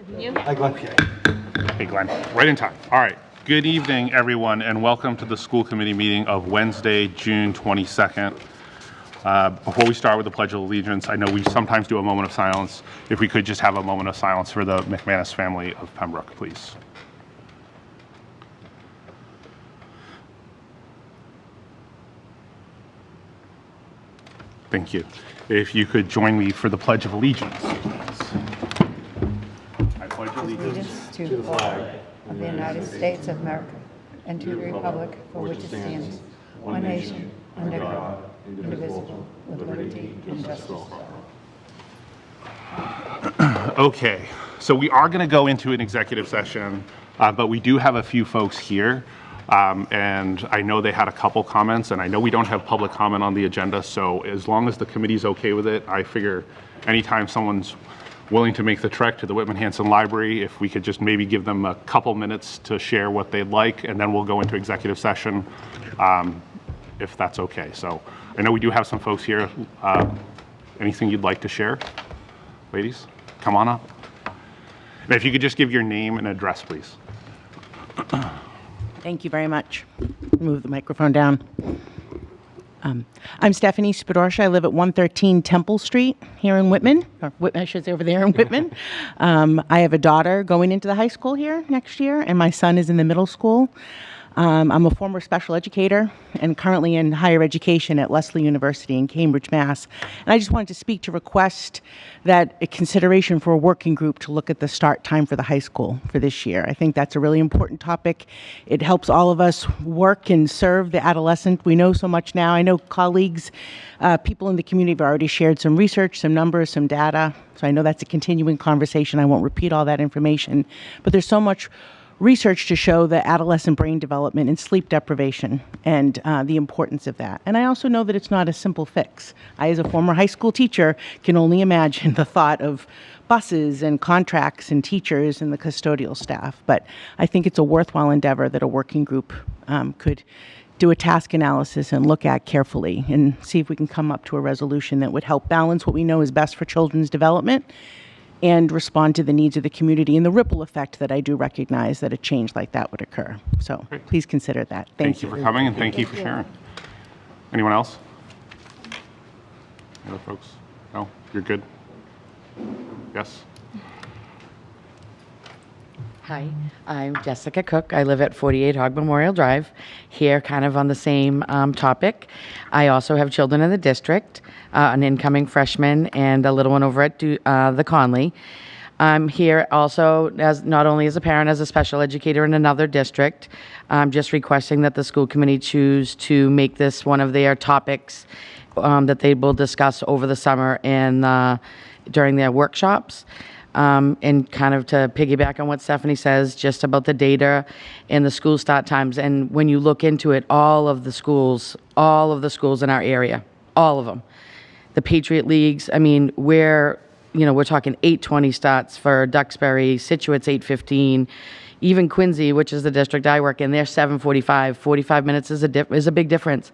Hi, Glenn. Hey, Glenn. Right in time. All right. Good evening, everyone, and welcome to the school committee meeting of Wednesday, June 22nd. Before we start with the Pledge of Allegiance, I know we sometimes do a moment of silence. If we could just have a moment of silence for the McManus family of Pembroke, please. Thank you. If you could join me for the Pledge of Allegiance. I pledge allegiance To the flag of the United States of America and to the republic for which it stands, one nation, under God, indivisible, with liberty and justice for all. Okay, so we are going to go into an executive session, but we do have a few folks here, and I know they had a couple comments, and I know we don't have public comment on the agenda, so as long as the committee's okay with it, I figure anytime someone's willing to make the trek to the Whitman-Hanson Library, if we could just maybe give them a couple minutes to share what they'd like, and then we'll go into executive session, if that's okay. So I know we do have some folks here. Anything you'd like to share? Ladies, come on up. And if you could just give your name and address, please. Thank you very much. Move the microphone down. I'm Stephanie Spadorsha. I live at 113 Temple Street here in Whitman, or Whitman, I should say over there in Whitman. I have a daughter going into the high school here next year, and my son is in the middle school. I'm a former special educator and currently in higher education at Lesley University in Cambridge, Mass. And I just wanted to speak to request that a consideration for a working group to look at the start time for the high school for this year. I think that's a really important topic. It helps all of us work and serve the adolescent. We know so much now. I know colleagues, people in the community have already shared some research, some numbers, some data. So I know that's a continuing conversation. I won't repeat all that information. But there's so much research to show the adolescent brain development and sleep deprivation and the importance of that. And I also know that it's not a simple fix. I, as a former high school teacher, can only imagine the thought of buses and contracts and teachers and the custodial staff. But I think it's a worthwhile endeavor that a working group could do a task analysis and look at carefully and see if we can come up to a resolution that would help balance what we know is best for children's development and respond to the needs of the community and the ripple effect that I do recognize that a change like that would occur. So please consider that. Thank you for coming, and thank you for sharing. Anyone else? Any other folks? No? You're good? Yes? Hi, I'm Jessica Cook. I live at 48 Hog Memorial Drive, here kind of on the same topic. I also have children in the district, an incoming freshman and a little one over at the Conley. I'm here also as not only as a parent, as a special educator in another district. I'm just requesting that the school committee choose to make this one of their topics that they will discuss over the summer and during their workshops. And kind of to piggyback on what Stephanie says, just about the data and the school start times. And when you look into it, all of the schools in our area, all of them, the Patriot Leagues, I mean, we're talking 8:20 starts for Duxbury, Situate's 8:15, even Quincy, which is the district I work in, they're 7:45. 45 minutes is a big difference.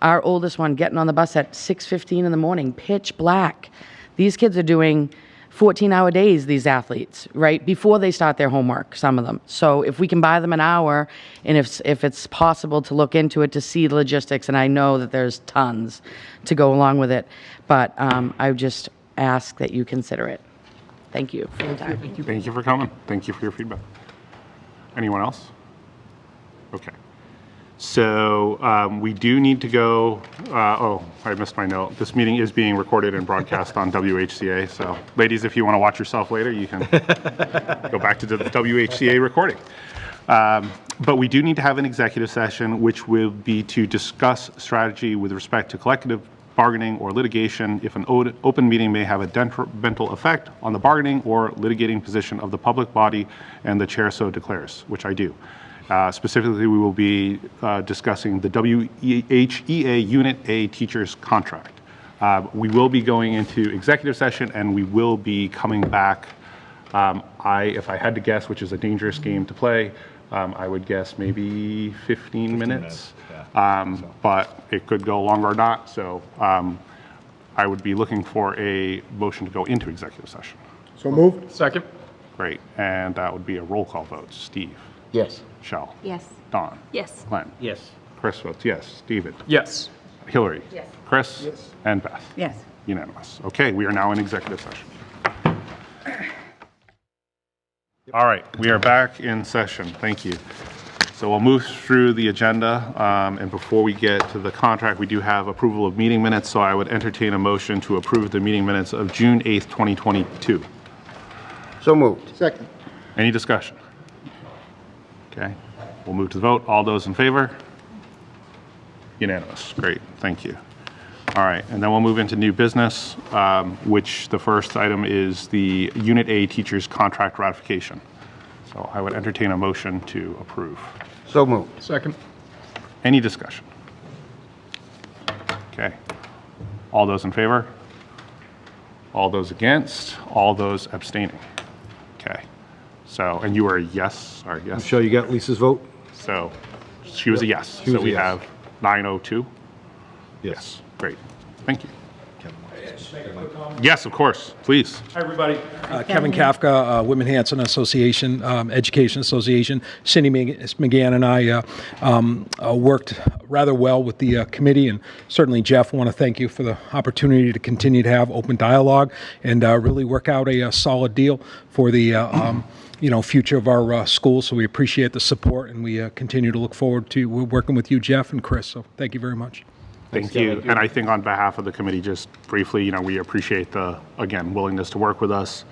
Our oldest one getting on the bus at 6:15 in the morning, pitch black. These kids are doing 14-hour days, these athletes, right, before they start their homework, some of them. So if we can buy them an hour, and if it's possible to look into it to see the logistics, and I know that there's tons to go along with it, but I just ask that you consider it. Thank you for your time. Thank you for coming. Thank you for your feedback. Anyone else? Okay. So we do need to go, I missed my note. This meeting is being recorded and broadcast on WHCA. So ladies, if you want to watch yourself later, you can go back to the WHCA recording. But we do need to have an executive session, which will be to discuss strategy with respect to collective bargaining or litigation if an open meeting may have a detrimental effect on the bargaining or litigating position of the public body and the chair so declares, which I do. Specifically, we will be discussing the WHEA Unit A teacher's contract. We will be going into executive session, and we will be coming back. If I had to guess, which is a dangerous game to play, I would guess maybe 15 minutes. But it could go longer or not. So I would be looking for a motion to go into executive session. So moved. Second. Great. And that would be a roll call vote. Steve? Yes. Michelle? Yes. Don? Yes. Glenn? Yes. Chris votes yes. David? Yes. Hillary? Yes. Chris? Yes. And Beth? Yes. Unanimous. Okay, we are now in executive session. All right, we are back in session. Thank you. So we'll move through the agenda, and before we get to the contract, we do have approval of meeting minutes, so I would entertain a motion to approve the meeting minutes of June 8th, 2022. So moved. Second. Any discussion? Okay, we'll move to the vote. All those in favor? Unanimous. Great, thank you. All right, and then we'll move into new business, which the first item is the Unit A teachers' contract ratification. So I would entertain a motion to approve. So moved. Second. Any discussion? Okay. All those in favor? All those against? All those abstaining? Okay. So, and you were a yes, sorry, yes. Michelle, you got Lisa's vote? So she was a yes. She was So a we yes. have 902? Yes. Great. Thank you. Yes, of course, please. Hi, everybody. Kevin Kafka, Whitman-Hanson Association, Education Association. Cindy McGann and I worked rather well with the committee, and certainly, Jeff, I want to thank you for the opportunity to continue to have open dialogue and really work out a solid deal for the future of our school. So we appreciate the support, and we continue to look forward to working with you, Jeff and Chris. So thank you very much. Thank you. And I think on behalf of the committee, just briefly, we appreciate the, again, willingness to work with us.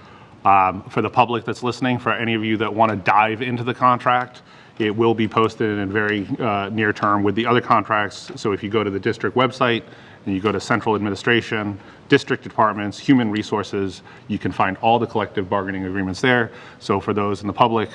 For the public that's listening, for any of you that want to dive into the contract, it will be posted in very near term with the other contracts. So if you go to the district website and you go to central administration, district departments, human resources, you can find all the collective bargaining agreements there. So for those in the public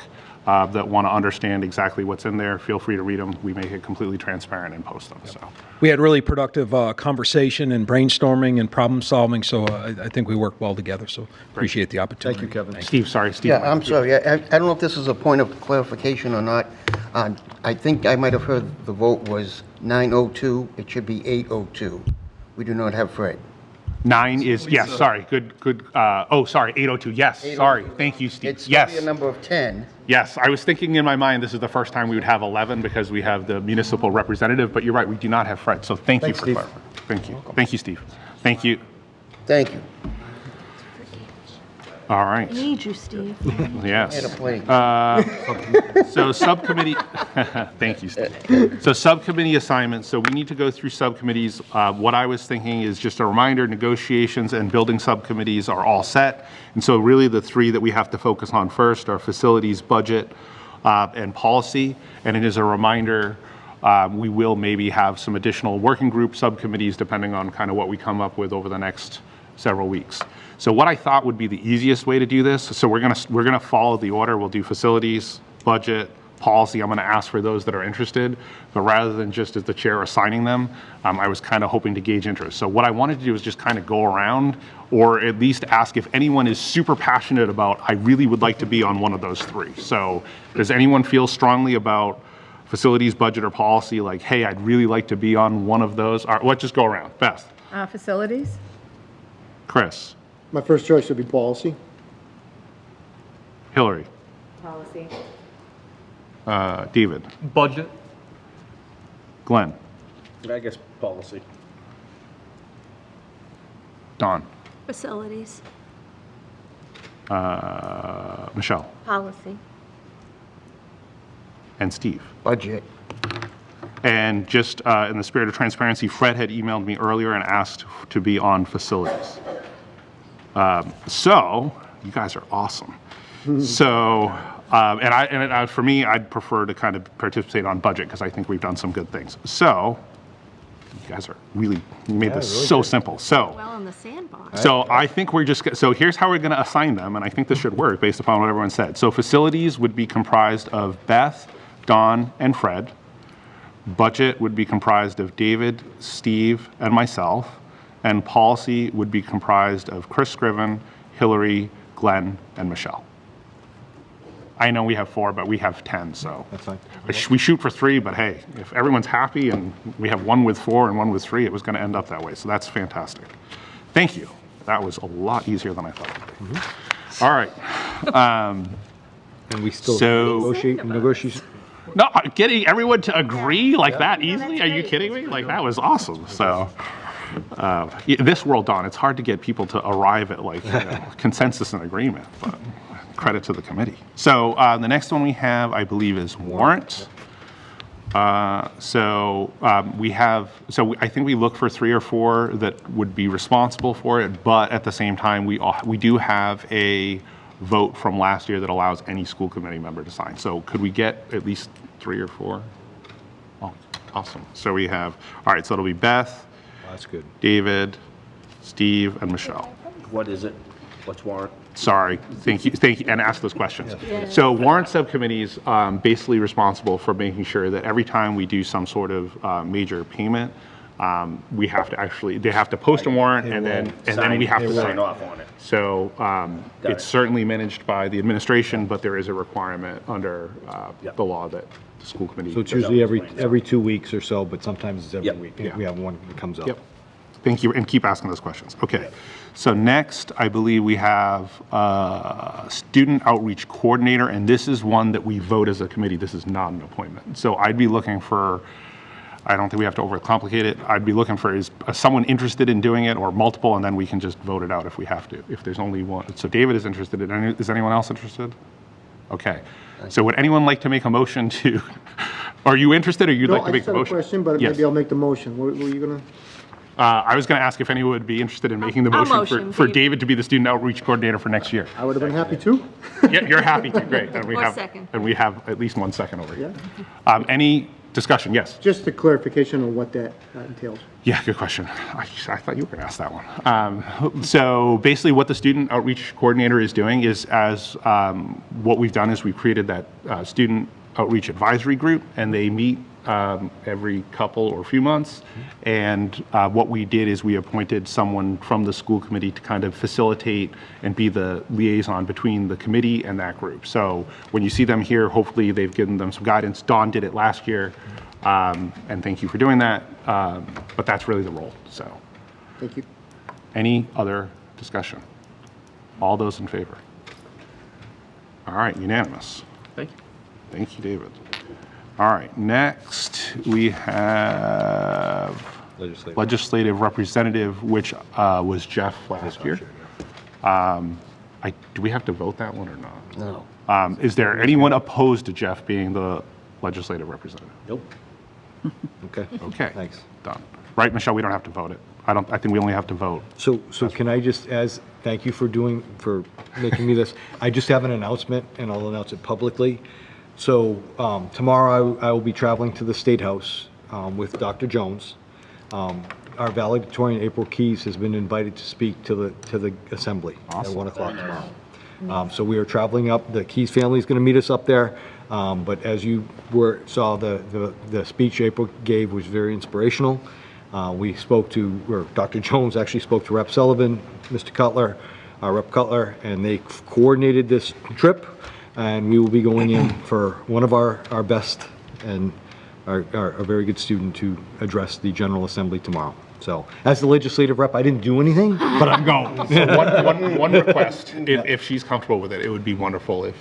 that want to understand exactly what's in there, feel free to read them. We make it completely transparent and post them. So We had really productive conversation and brainstorming and problem solving, so I think we worked well together, so appreciate the opportunity. Thank you, Kevin. Steve, sorry, Steve. Yeah, I'm sorry. I don't know if this is a point of clarification or not. I think I might have heard the vote was 902. It should be 802. We do not have Fred. 9 is, yes, sorry, good. Oh, sorry, 802, yes, sorry. Thank you, Steve. It's Yes. a number of 10. Yes, I was thinking in my mind, this is the first time we would have 11 because we have the municipal representative, but you're right, we do not have Fred, so thank you for clarifying. Thank you. Thank you, Steve. Thank you. Thank you. All right. Need you, Steve. Yes. Had a plate. So subcommittee, thank you, Steve. So subcommittee assignments, so we need to go through subcommittees. What I was thinking is just a reminder, negotiations and building subcommittees are all set. And so really the three that we have to focus on first are facilities, budget, and policy. And it is a reminder, we will maybe have some additional working group subcommittees depending on kind of what we come up with over the next several weeks. So what I thought would be the easiest way to do this, so we're gonna follow the order. We'll do facilities, budget, policy. I'm gonna ask for those that are interested, but rather than just as the chair assigning them, I was kind of hoping to gauge interest. So what I wanted to do is just kind of go around, or at least ask if anyone is super passionate about, I really would like to be on one of those three. So does anyone feel strongly about facilities, budget, or policy? Like, hey, I'd really like to be on one of those. All right, let's just go around. Beth. Facilities? Chris. My first choice would be policy. Hillary. Policy. David. Budget. Glenn. I guess policy. Don. Facilities. Michelle. Policy. And Steve. Budget. And just in the spirit of transparency, Fred had emailed me earlier and asked to be on facilities. So you guys are awesome. So, for me, I'd prefer to kind of participate on budget because I think we've done some good things. So you guys are really, you made this so simple. So. Well in the sandbox. So I think so here's how we're going to assign them, and I think this should work based upon what everyone said. So facilities would be comprised of Beth, Don, and Fred. Budget would be comprised of David, Steve, and myself. And policy would be comprised of Chris Scriven, Hillary, Glenn, and Michelle. I know we have 4, but we have 10, so. That's fine. We shoot for 3, but hey, if everyone's happy and we have one with 4 and one with 3, it was going to end up that way. So that's fantastic. Thank you. That was a lot easier than I thought it would be. All right. And we still So- negotiate. No, getting everyone to agree like that easily? Are you kidding me? Like, that was awesome. So, in this world, Don, it's hard to get people to arrive at like consensus and agreement, but credit to the committee. So the next one we have, I believe, is warrant. I think we look for 3 or 4 that would be responsible for it, but at the same time, we do have a vote from last year that allows any school committee member to sign. So could we get at least 3 or 4? Oh, awesome. So we have, all right, so it'll be Beth, That's good. David, Steve, and Michelle. What is it? What's warrant? Sorry, thank you, and ask those questions. So warrant subcommittee is basically responsible for making sure that every time we do some sort of major payment, they have to post a warrant, and then we have to sign off on it. So it's certainly managed by the administration, but there is a requirement under the law that the school committee. So it's usually every 2 weeks or so, but sometimes it's every week. Yeah. We have one that comes up. Yep. Thank you, and keep asking those questions. Okay. So next, I believe we have student outreach coordinator, and this is one that we vote as a committee. This is not an appointment. So I'd be looking for, I don't think we have to overcomplicate it. I'd be looking for is someone interested in doing it or multiple, and then we can just vote it out if we have to, if there's only one. So David is interested in it. Is anyone else interested? Okay. So would anyone like to make a motion to, are you interested or you'd like to make the motion? I just have a question, but Yes. maybe I'll make the motion. What were you gonna? I was going to ask if anyone would be interested in making the I'll motion motion, for David. David to be the student outreach coordinator for next year. I would have been happy too. Yeah, you're happy to, great. And we Or have, second. and we have at least 1 second over here. Yeah. Any discussion? Yes. Just a clarification on what that entails. Yeah, good question. I thought you were going to ask that one. So basically what the student outreach coordinator is doing is what we've done is we've created that student outreach advisory group, and they meet every couple or few months. And what we did is we appointed someone from the school committee to kind of facilitate and be the liaison between the committee and that group. So when you see them here, hopefully they've given them some guidance. Dawn did it last year, and thank you for doing that. But that's really the role, so. Thank you. Any other discussion? All those in favor? All right, unanimous. Thank you. Thank you, David. All right, next we have legislative representative, which was Jeff last year. Do we have to vote that one or not? No. Is there anyone opposed to Jeff being the legislative representative? Nope. Okay. Okay. Thanks. Done. Right, Michelle, we don't have to vote it. I think we only have to vote. So can I just, thank you for making me this. I just have an announcement, and I'll announce it publicly. So tomorrow I will be traveling to the State House with Dr. Jones. Our valedictorian, April Keyes, has been invited to speak to the assembly at 1 o'clock tomorrow. So we are traveling up. The Keyes family is going to meet us up there. But as you saw, the speech April gave was very inspirational. Dr. Jones actually spoke to Rep. Sullivan, Mr. Cutler, Rep. Cutler, and they coordinated this trip. And we will be going in for one of our best and a very good student to address the General Assembly tomorrow. So as the legislative rep, I didn't do anything, but I'm going. So one request, if she's comfortable with it, it would be wonderful if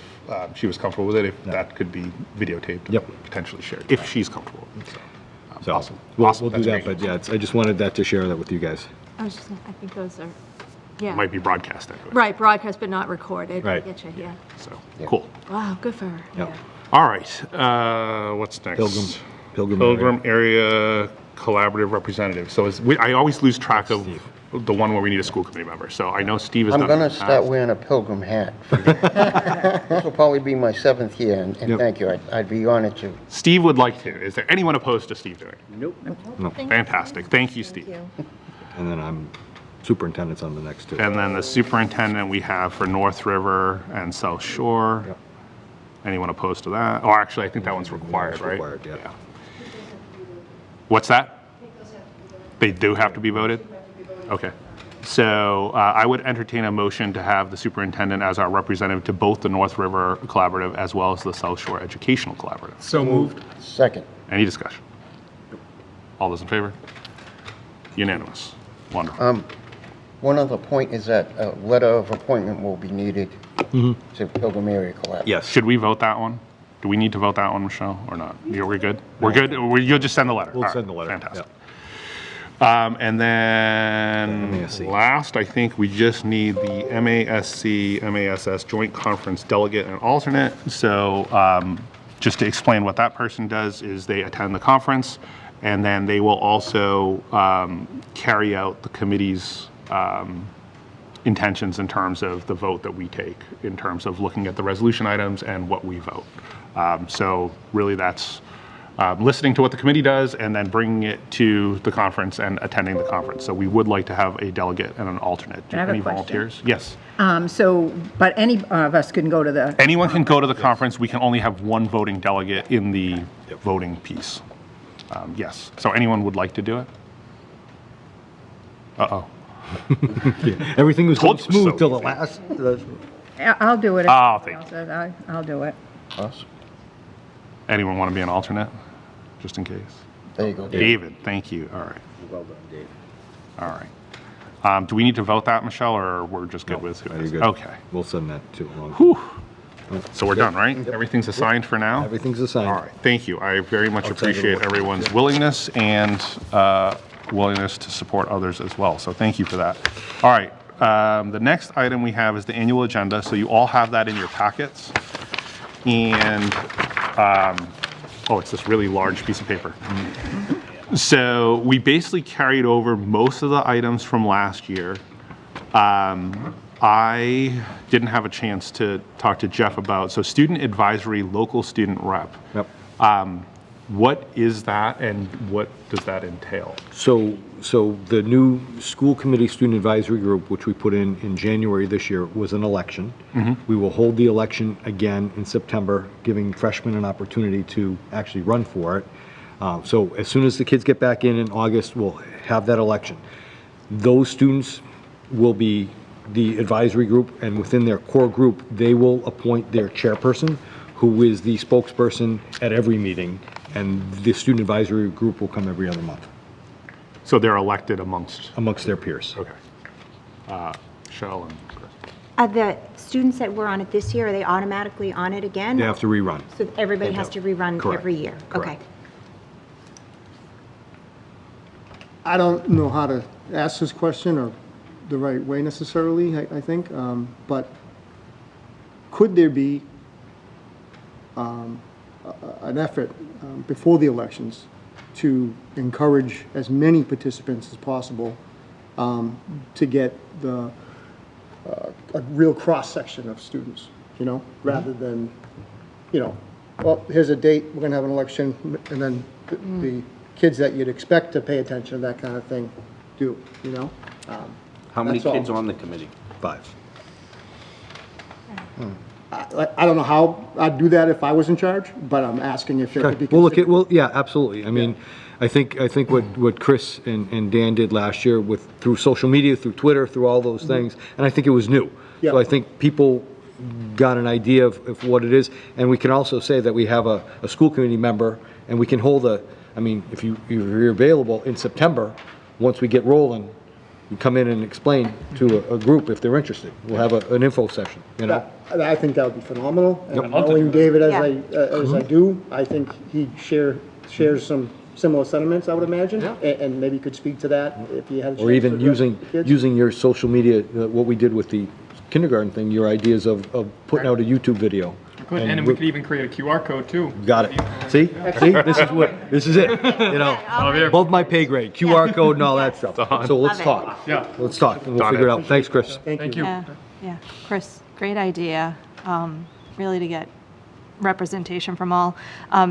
she was comfortable with it, if that could be videotaped, Yep. potentially shared, if she's comfortable. So Awesome. We'll Awesome. do That's that, great. but yeah, I just wanted that to share that with you guys. I think those are, yeah. Might be broadcast anyway. Right, broadcast but not recorded. Right. I get you, yeah. So, cool. Wow, good for her. Yep. Yeah. All right, what's next? Pilgrim Area Collaborative Representative. So I always lose track of the one where we need a school committee member. So I know Steve has I'm done it in going the to past. start wearing a pilgrim hat. This will probably be my 7th year, and Yep. thank you. I'd be honored to. Steve would like to. Is there anyone opposed to Steve doing it? No. Fantastic. Thank you, Steve. And then I'm superintendent's on the next two. And then the superintendent we have for North River and South Shore. Yep. Anyone opposed to that? Oh, actually, I think that one's required, It's right? required, yeah. What's that? They do have to be voted? Okay. So I would entertain a motion to have the superintendent as our representative to both the North River Collaborative as well as the South Shore Educational Collaborative. So moved. Second. Any discussion? All those in favor? Unanimous. Wonderful. One other point is that a letter of appointment will be needed It's a Pilgrim area collapse. Yes. Should we vote that one? Do we need to vote that one, Michelle, or not? We're good? We're good? You'll just send the letter? We'll All send right, the letter. Fantastic. And then MASC. last, I think we just need the MASC-MASS Joint Conference Delegate and Alternate. So just to explain what that person does is they attend the conference, and then they will also carry out the committee's intentions in terms of the vote that we take, in terms of looking at the resolution items and what we vote. So really that's listening to what the committee does and then bringing it to the conference and attending the conference. So we would like to have a delegate and an alternate. Do I have a any question? volunteers? Yes. But any of us can go to the, Anyone can go to the conference. We can only have one voting delegate in the voting piece. Yes. So anyone would like to do it? Uh-oh. Everything was going Told you smooth so. till the last. I'll do it. if Oh, somebody thank else says I'll do it. Us? Anyone want to be an alternate, just in case? There you go. David, thank you. All right. Well done, David. All right. Do we need to vote that, Michelle, or we're just good with who it You're is? good. Okay. We'll send that to along. Whew. So we're done, right? Everything's assigned for now? Everything's assigned. All right, thank you. I very much Outside of the appreciate work. everyone's willingness and willingness to support others as well. So thank you for that. All right, the next item we have is the annual agenda. So you all have that in your packets. And, oh, it's this really large piece of paper. So we basically carried over most of the items from last year. I didn't have a chance to talk to Jeff about, so student advisory, local student rep. Yep. What is that and what does that entail? So the new school committee student advisory group, which we put in January this year, was an election. We will hold the election again in September, giving freshmen an opportunity to actually run for it. So as soon as the kids get back in August, we'll have that election. Those students will be the advisory group, and within their core group, they will appoint their chairperson, who is the spokesperson at every meeting, and the student advisory group will come every other month So they're elected amongst, amongst their peers. okay. Michelle and Chris. The students that were on it this year, are they automatically on it again? They have to rerun. So everybody has to rerun Correct. every year? Okay. Correct. I don't know how to ask this question or the right way necessarily, I think, but could there be an effort before the elections to encourage as many participants as possible to get a real cross-section of students, rather than, well, here's a date, we're going to have an election, and then the kids that you'd expect to pay attention, that kind of thing, do. How many That's all. kids on the committee? 5. I don't know how I'd do that if I was in charge, but I'm asking if it could be We'll look at, considered. yeah, absolutely. I mean, I think what Chris and Dan did last year through social media, through Twitter, through all those things, and I think it was new. Yeah. So I think people got an idea of what it is, and we can also say that we have a school committee member, and we can hold if you're available in September, once we get rolling, you come in and explain to a group if they're interested. We'll have an info session, I think that would be phenomenal. And Yep. knowing David as Yeah. I do, I think he shares some similar sentiments, I would imagine. And maybe you could speak to that if you had a chance. or even to address the kids. using your social media, what we did with the kindergarten thing, your ideas of putting out a YouTube video. Good, and we could even create a QR code too. Got it. See? This is it, above my pay grade, QR code and all that stuff. So let's Love it. talk. Yeah. Let's talk, and we'll Done figure it. it out. Thanks, Chris. Thank you. Yeah, Chris, great idea, really to get representation from all.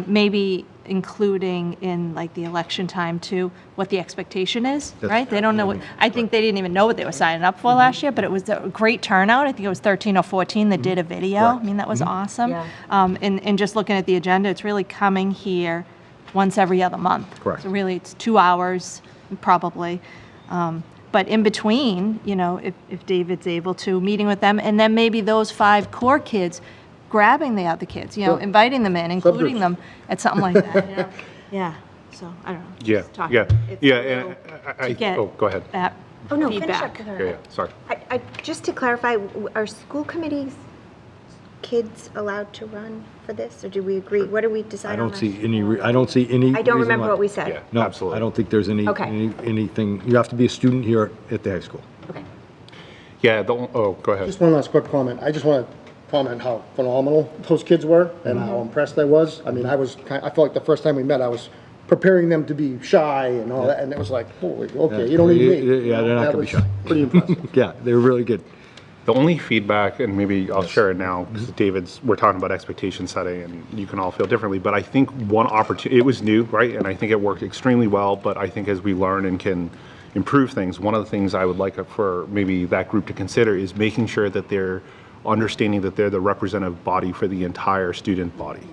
Maybe including in like the election time too, what the expectation is, right? They don't know what, I think they didn't even know what they were signing up for last year, but it was a great turnout. I think it was 13 or 14 that did a video. I mean, that was awesome. Yeah. And just looking at the agenda, it's really coming here once every other month. Correct. So really, it's 2 hours, probably. But in between, if David's able to, meeting with them, and then maybe those 5 core kids, grabbing the other kids, inviting them in, including them at something like that. Yeah, so, I don't know. Yeah, just talking. yeah, It's yeah. a little And to get oh, go ahead. that Oh, no, finish up feedback. with her. Yeah, sorry. Just to clarify, are school committees kids allowed to run for this, or do we agree? What do we decide I on? don't that? see any, I don't see any. I don't reason remember why- what we said. Yeah, No, absolutely. I don't think there's any, Okay. anything, you have to be a student here at the high school. Okay. Yeah, oh, go ahead. Just one last quick comment. I just want to comment how phenomenal those kids were and how impressed I was. I mean, I felt like the first time we met, I was preparing them to be shy and all that, and it was like, holy, okay, you don't need me. Yeah, they're not That gonna be was shy. Pretty impressive. Yeah, they were really good. The only feedback, and maybe I'll share it now, because we're talking about expectation setting, and you can all feel differently, but I think one opportunity, it was new, right? And I think it worked extremely well, but I think as we learn and can improve things, one of the things I would like for maybe that group to consider is making sure that they're understanding that they're the representative body for the entire student body,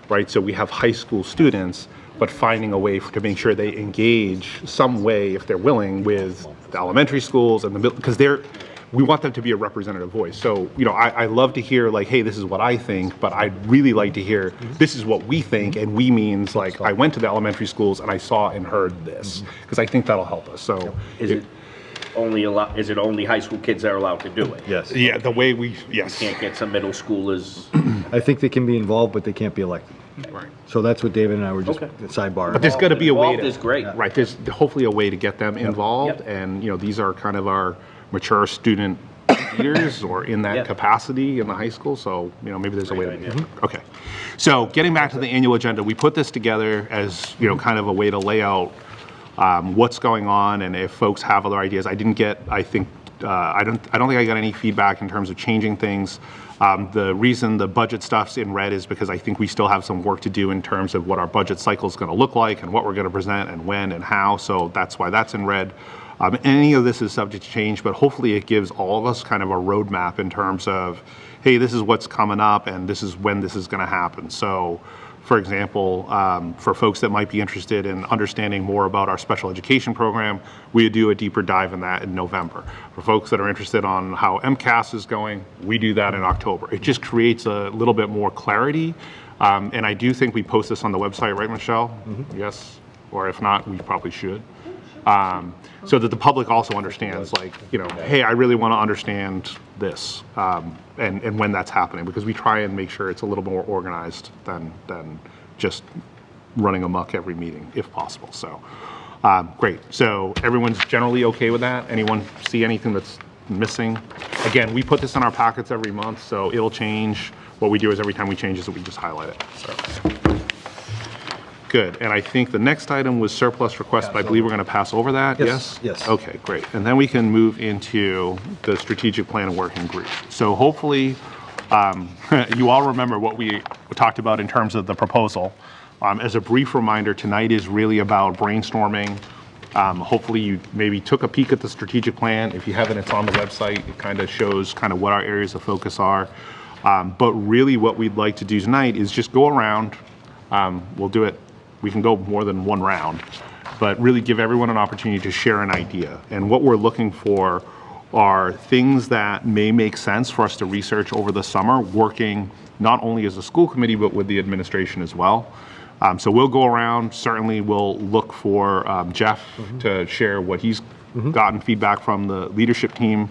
right? So we have high school students, but finding a way to make sure they engage some way, if they're willing, with the elementary schools and the middle, because we want them to be a representative voice. So, I love to hear like, hey, this is what I think, but I'd really like to hear, this is what we think, and we means like, I went to the elementary schools and I saw and heard this, because I think that'll help us. So, Is it only high school kids that are allowed to do it? Yes. yeah, the way yes. Can't get some middle schoolers. I think they can be involved, but they can't be elected. Right. So that's what David and I were just Okay. sidebar. But there's got to be a way Involved to. is great. Right, there's hopefully a way to get them involved, Yep. and, these are kind of our mature student leaders or in that Yeah. capacity in the high school, so, maybe there's a way to do it. Okay. So getting back to the annual agenda, we put this together as, kind of a way to lay out what's going on, and if folks have other ideas. I don't think I got any feedback in terms of changing things. The reason the budget stuff's in red is because I think we still have some work to do in terms of what our budget cycle is going to look like and what we're going to present and when and how, so that's why that's in red. Any of this is subject to change, but hopefully it gives all of us kind of a roadmap in terms of, hey, this is what's coming up and this is when this is going to happen. So, for example, for folks that might be interested in understanding more about our special education program, we do a deeper dive in that in November. For folks that are interested on how MCAS is going, we do that in October. It just creates a little bit more clarity. And I do think we post this on the website, right, Michelle? Yes? Or if not, we probably should. So that the public also understands, like, hey, I really want to understand this, and when that's happening, because we try and make sure it's a little more organized than just running amok every meeting, if possible. So, great. So everyone's generally okay with that? Anyone see anything that's missing? Again, we put this in our packets every month, so it'll change. What we do is every time we change it, we just highlight it. So. Good, and I think the next item was surplus request, but I believe we're going to pass over that, yes? Yes. Okay, great. And then we can move into the strategic plan working group. So hopefully, you all remember what we talked about in terms of the proposal. As a brief reminder, tonight is really about brainstorming. Hopefully you maybe took a peek at the strategic plan. If you haven't, it's on the website. It kind of shows kind of what our areas of focus are. But really what we'd like to do tonight is just go around. We'll do it. We can go more than one round, but really give everyone an opportunity to share an idea. And what we're looking for are things that may make sense for us to research over the summer, working not only as a school committee, but with the administration as well. So we'll go around. Certainly we'll look for Jeff to share what he's gotten feedback from the leadership team.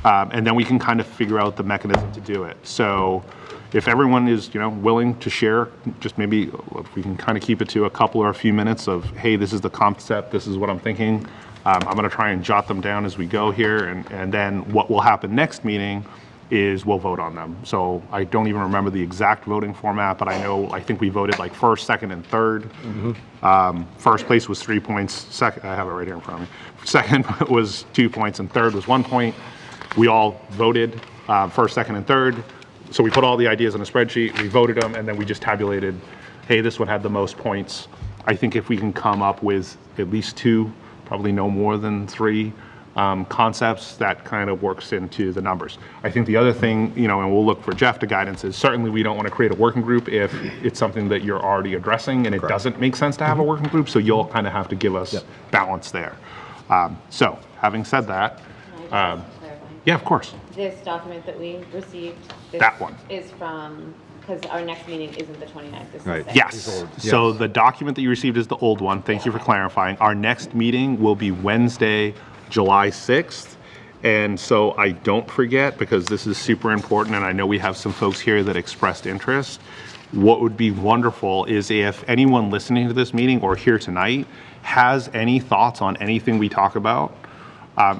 And then we can kind of figure out the mechanism to do it. So if everyone is, willing to share, just maybe if we can kind of keep it to a couple or a few minutes of, hey, this is the concept, this is what I'm thinking. I'm going to try and jot them down as we go here. And then what will happen next meeting is we'll vote on them. So I don't even remember the exact voting format, but I think we voted like first, second, and third. First place was 3 points. Second, I have it right here in front of me. Second was 2 points, and third was 1 point. We all voted first, second, and third. So we put all the ideas in a spreadsheet, we voted them, and then we just tabulated, hey, this one had the most points. I think if we can come up with at least 2, probably no more than 3 concepts, that kind of works into the numbers. I think the other thing, and we'll look for Jeff to guidance, is certainly we don't want to create a working group if it's something that you're already addressing and it doesn't make sense to have a working group, so you'll kind of have to give us balance there. So having said that, yeah, of course. This document that we received, that one is from, because our next meeting isn't the 29th, this is the 6th. Yes. So the document that you received is the old one. Thank you for clarifying. Our next meeting will be Wednesday, July 6th. And so I don't forget, because this is super important, and I know we have some folks here that expressed interest. What would be wonderful is if anyone listening to this meeting or here tonight has any thoughts on anything we talk about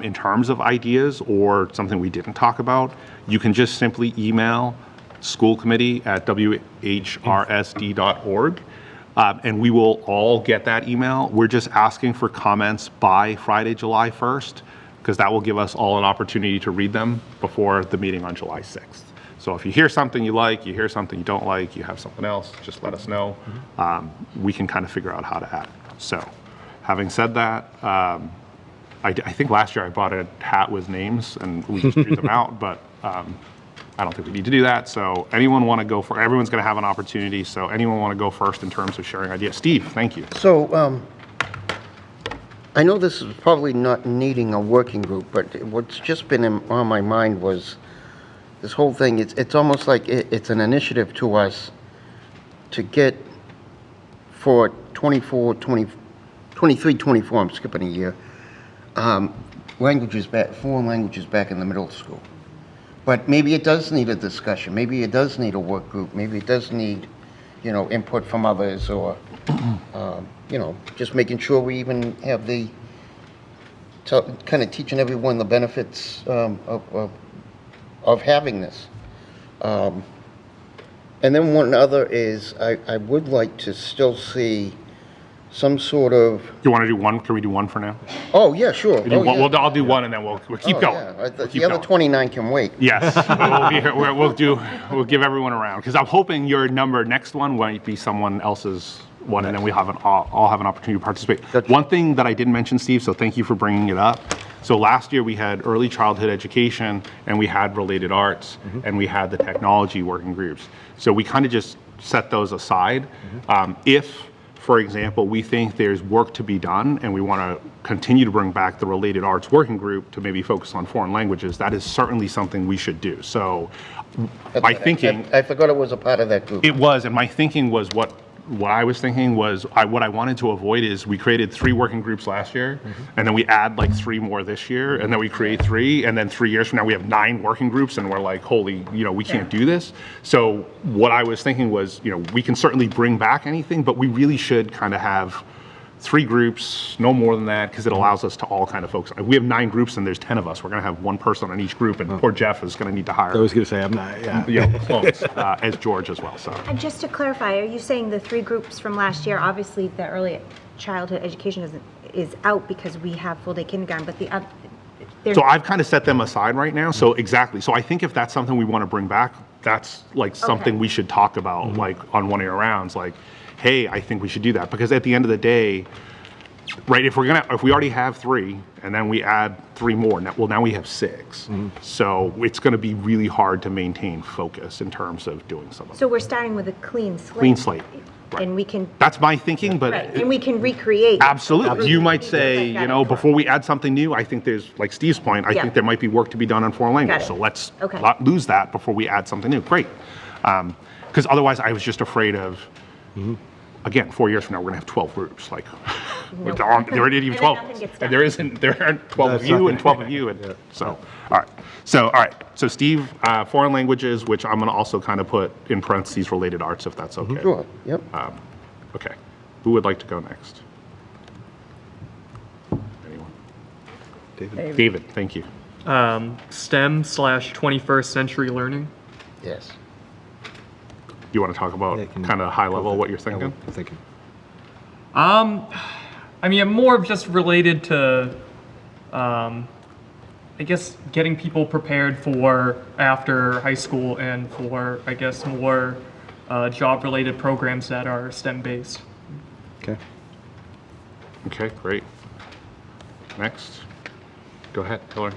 in terms of ideas or something we didn't talk about, you can just simply email schoolcommittee@whrsd.org. And we will all get that email. We're just asking for comments by Friday, July 1st, because that will give us all an opportunity to read them before the meeting on July 6th. So if you hear something you like, you hear something you don't like, you have something else, just let us know. We can kind of figure out how to add it. So having said that, I think last year I bought a hat with names and we just drew them out, but I don't think we need to do that. So anyone want to go for, everyone's going to have an opportunity. So anyone want to go first in terms of sharing ideas? Steve, thank you. So, I know this is probably not needing a working group, but what's just been on my mind was this whole thing. It's almost like it's an initiative to us to get for 23, 24, I'm skipping a year, languages back, foreign languages back in the middle school. But maybe it does need a discussion. Maybe it does need a work group. Maybe it does need, input from others, or, just making sure we even have the, kind of teaching everyone the benefits of having this. And then one other is, I would like to still see some sort of... You want to do one? Can we do one for now? Oh, yeah, sure. I'll do one and then we'll keep going. Yeah. The other 29 can wait. Yes, we'll give everyone a round, because I'm hoping your next one might be someone else's one, and then we all have an opportunity to participate. One thing that I didn't mention, Steve, so thank you for bringing it up. So last year we had early childhood education, and we had related arts, and we had the technology working groups. So we kind of just set those aside. If, for example, we think there's work to be done and we want to continue to bring back the related arts working group to maybe focus on foreign languages, that is certainly something we should do. So my thinking... I forgot it was a part of that group. It was, and my thinking was what I was thinking was what I wanted to avoid is we created 3 working groups last year, and then we add like 3 more this year, and then we create 3, and then 3 years from now we have 9 working groups, and we're like, holy, we can't do this. So what I was thinking was, we can certainly bring back anything, but we really should kind of have 3 groups, no more than that, because it allows us to all kind of focus. We have 9 groups and there's 10 of us. We're going to have 1 person on each group, and poor Jeff is going to need to hire. I was going to say, I'm not, clones, as George as well. So. And just to clarify, are you saying the 3 groups from last year, obviously the early childhood education is out because we have full-day kindergarten, but the other... So I've kind of set them aside right now. So exactly. So I think if that's something we want to bring back, that's like something we should talk about, like on one of your rounds, like, hey, I think we should do that, because at the end of the day, right, if we already have 3 and then we add 3 more, now we have 6. So it's going to be really hard to maintain focus in terms of doing something. So we're starting with a clean slate. Clean slate. Right. And we can... That's my thinking, but... Right. And we can recreate. Absolutely. You might say, before we add something new, I think there's, like Steve's point, I think there might be work to be done on foreign language. So let's not lose that before we add something new. Great. Because otherwise I was just afraid of... Again, 4 years from now, we're going to have 12 groups. Like, there aren't even 12 of us. And there aren't 12 of you and 12 of you. And so, all right. So Steve, foreign languages, which I'm going to also kind of put in parentheses related arts, if that's okay. Sure, yep. Okay. Who would like to go next? Anyone? David, thank you. STEM/21st century learning. Yes. You want to talk about kind of high level what you're thinking? I mean, more of just related to, I guess, getting people prepared for after high school and for, I guess, more job-related programs that are STEM-based. Okay. Okay, great. Next. Go ahead, Hillary.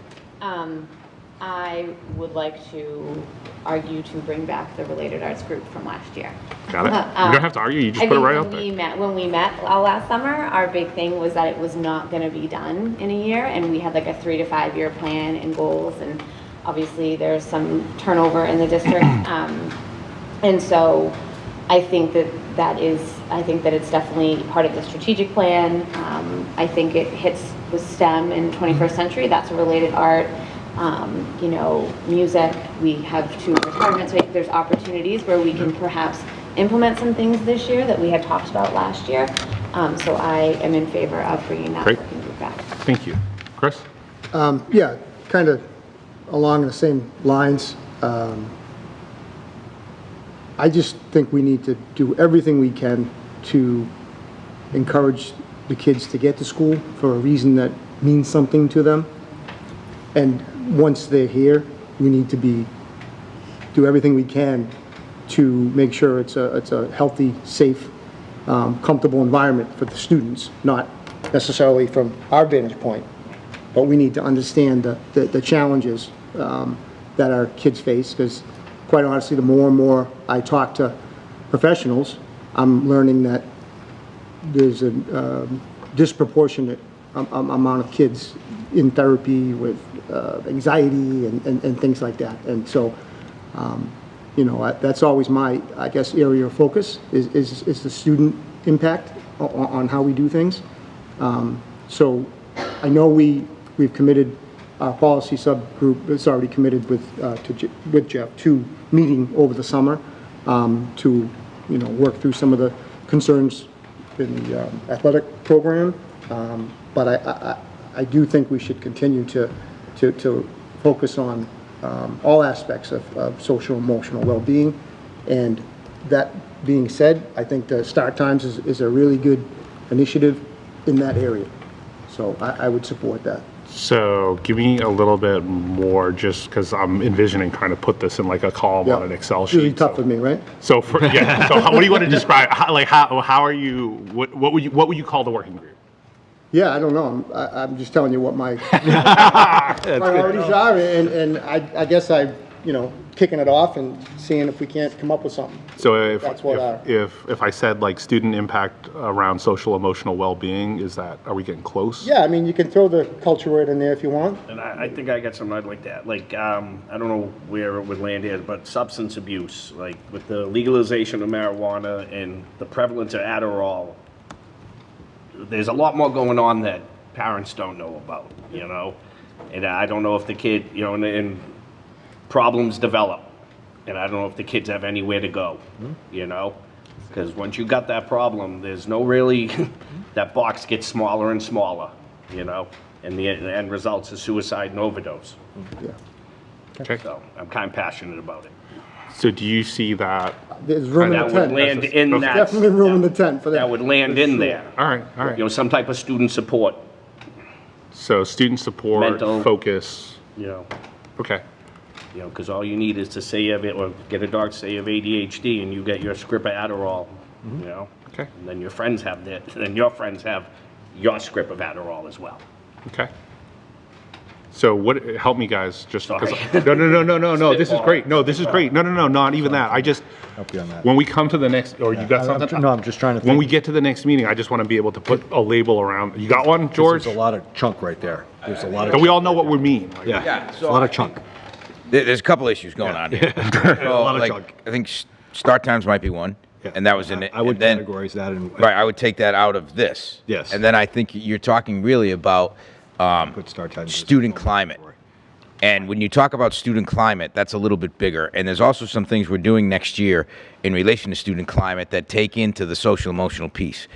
I would like to argue to bring back the related arts group from last year. Got it. You don't have to argue, you just put it right out there. When we met last summer, our big thing was that it was not going to be done in a year, and we had like a 3 to 5 year plan and goals, and obviously there's some turnover in the district. And so I think that it's definitely part of the strategic plan. I think it hits with STEM in 21st century. That's a related art. music. We have 2 retirements. So there's opportunities where we can perhaps implement some things this year that we had talked about last year. So I am in favor of bringing that Great. working group back. Thank you. Chris? Yeah, kind of along the same lines. I just think we need to do everything we can to encourage the kids to get to school for a reason that means something to them. And once they're here, we need to do everything we can to make sure it's a healthy, safe, comfortable environment for the students, not necessarily from our vantage point, but we need to understand the challenges that our kids face, because quite honestly, the more and more I talk to professionals, I'm learning that there's a disproportionate amount of kids in therapy with anxiety and things like that. And so, that's always my, I guess, area of focus is the student impact on how we do things. So I know we've committed, our policy subgroup is already committed with Jeff to meeting over the summer to work through some of the concerns in the athletic program. But I do think we should continue to focus on all aspects of social emotional well-being. And that being said, I think the start times is a really good initiative in that area. So I would support that. So give me a little bit more, just because I'm envisioning trying to put this in like a column on an Excel sheet. It's really tough for me, right? So so what do you want to describe? How are you? What would you call the working group? Yeah, I don't know. I'm just telling you what my priorities are, and I guess kicking it off and seeing if we can't come up with something. So if I said like student impact around social emotional well-being, are we getting close? Yeah, I mean, you can throw the culture word in there if you want. And I think I got something I'd like that. Like, I don't know where it would land here, but substance abuse, like with the legalization of marijuana and the prevalence of Adderall, there's a lot more going on that parents don't know about, And I don't know if the kid, and problems develop. And I don't know if the kids have anywhere to go, Because once you got that problem, there's no really, that box gets smaller and smaller, And the end results is suicide and overdose. Yeah. Okay. So I'm kind of passionate about it. So do you see that? There's room in the tent. That would land in that. Definitely room in the tent for that. That would land in there. All right. Some type of student support. So student support, Mental. focus. Okay. Because all you need is to say you have it, or get a doctor to say you have ADHD, and you get your script of Adderall. Okay. And then your friends have that, and then your friends have your script of Adderall as well. Okay. So help me guys, just because. Sorry. No, this is great. No, this is great. No, not even that. I just, Help you on that. when we come to the next, or you got something? No, I'm just trying to think. When we get to the next meeting, I just want to be able to put a label around. You got one, George? There's a lot of chunk right there. There's a lot of. And we all know what we mean. Yeah, a lot of chunk. There's a couple issues going on here. A lot of chunk. I think start times might be one, and that was in it. I would and then, categorize that in. Right, I would take that out of this. Yes. And then I think you're talking really about Put start times. student climate. And when you talk about student climate, that's a little bit bigger. And there's also some things we're doing next year in relation to student climate that take into the social emotional piece.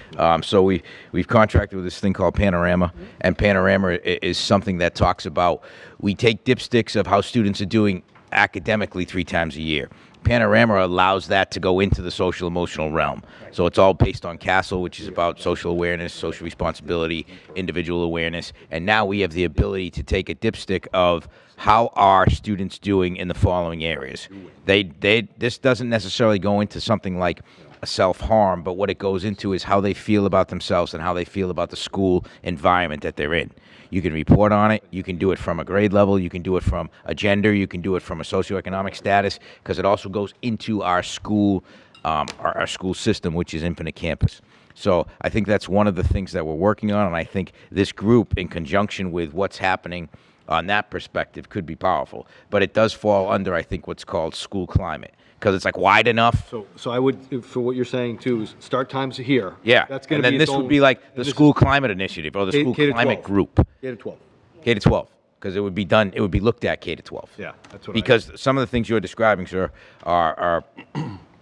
So we've contracted with this thing called Panorama, and Panorama is something that talks about, we take dipsticks of how students are doing academically 3 times a year. Panorama allows that to go into the social emotional realm. So it's all based on CASEL, which is about social awareness, social responsibility, individual awareness. And now we have the ability to take a dipstick of how are students doing in the following areas. This doesn't necessarily go into something like a self-harm, but what it goes into is how they feel about themselves and how they feel about the school environment that they're in. You can report on it. You can do it from a grade level. You can do it from a gender. You can do it from a socioeconomic status, because it also goes into our school, our school system, which is Infinite Campus. So I think that's one of the things that we're working on, and I think this group, in conjunction with what's happening on that perspective, could be powerful. But it does fall under, I think, what's called school climate, because it's like wide enough. So I would, for what you're saying too, is start times here. Yeah. That's going and to then be this would be like the school climate initiative or the school K to climate 12. group. K to 12. K to 12. because it would be done, it would be looked at K to 12. Yeah, that's what Because some of the things you're describing, sir, are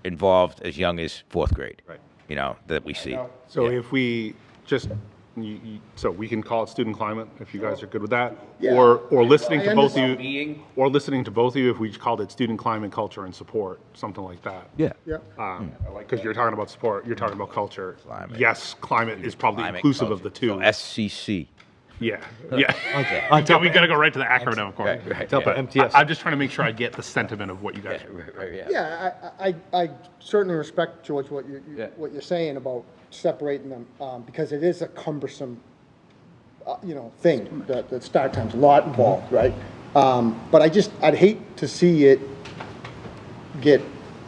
involved as young as 4th grade. Right. You know, that we see. So if we just, so we can call it student climate, if you guys are good with that? Or listening to both of you, or listening to both of you, if we called it student climate, culture, and support, something like that. Yeah. Because you're talking about support, you're talking about culture. Yes, climate is probably inclusive of the two. So SCC. Yeah, yeah. Okay. We gotta go right to the acronym, of course. Right. Top of MTS. I'm just trying to make sure I get the sentiment of what you guys are. Yeah, I certainly respect, George, what you're saying about separating them, because it is a cumbersome, thing, the start time's a lot involved, right? But I'd hate to see it get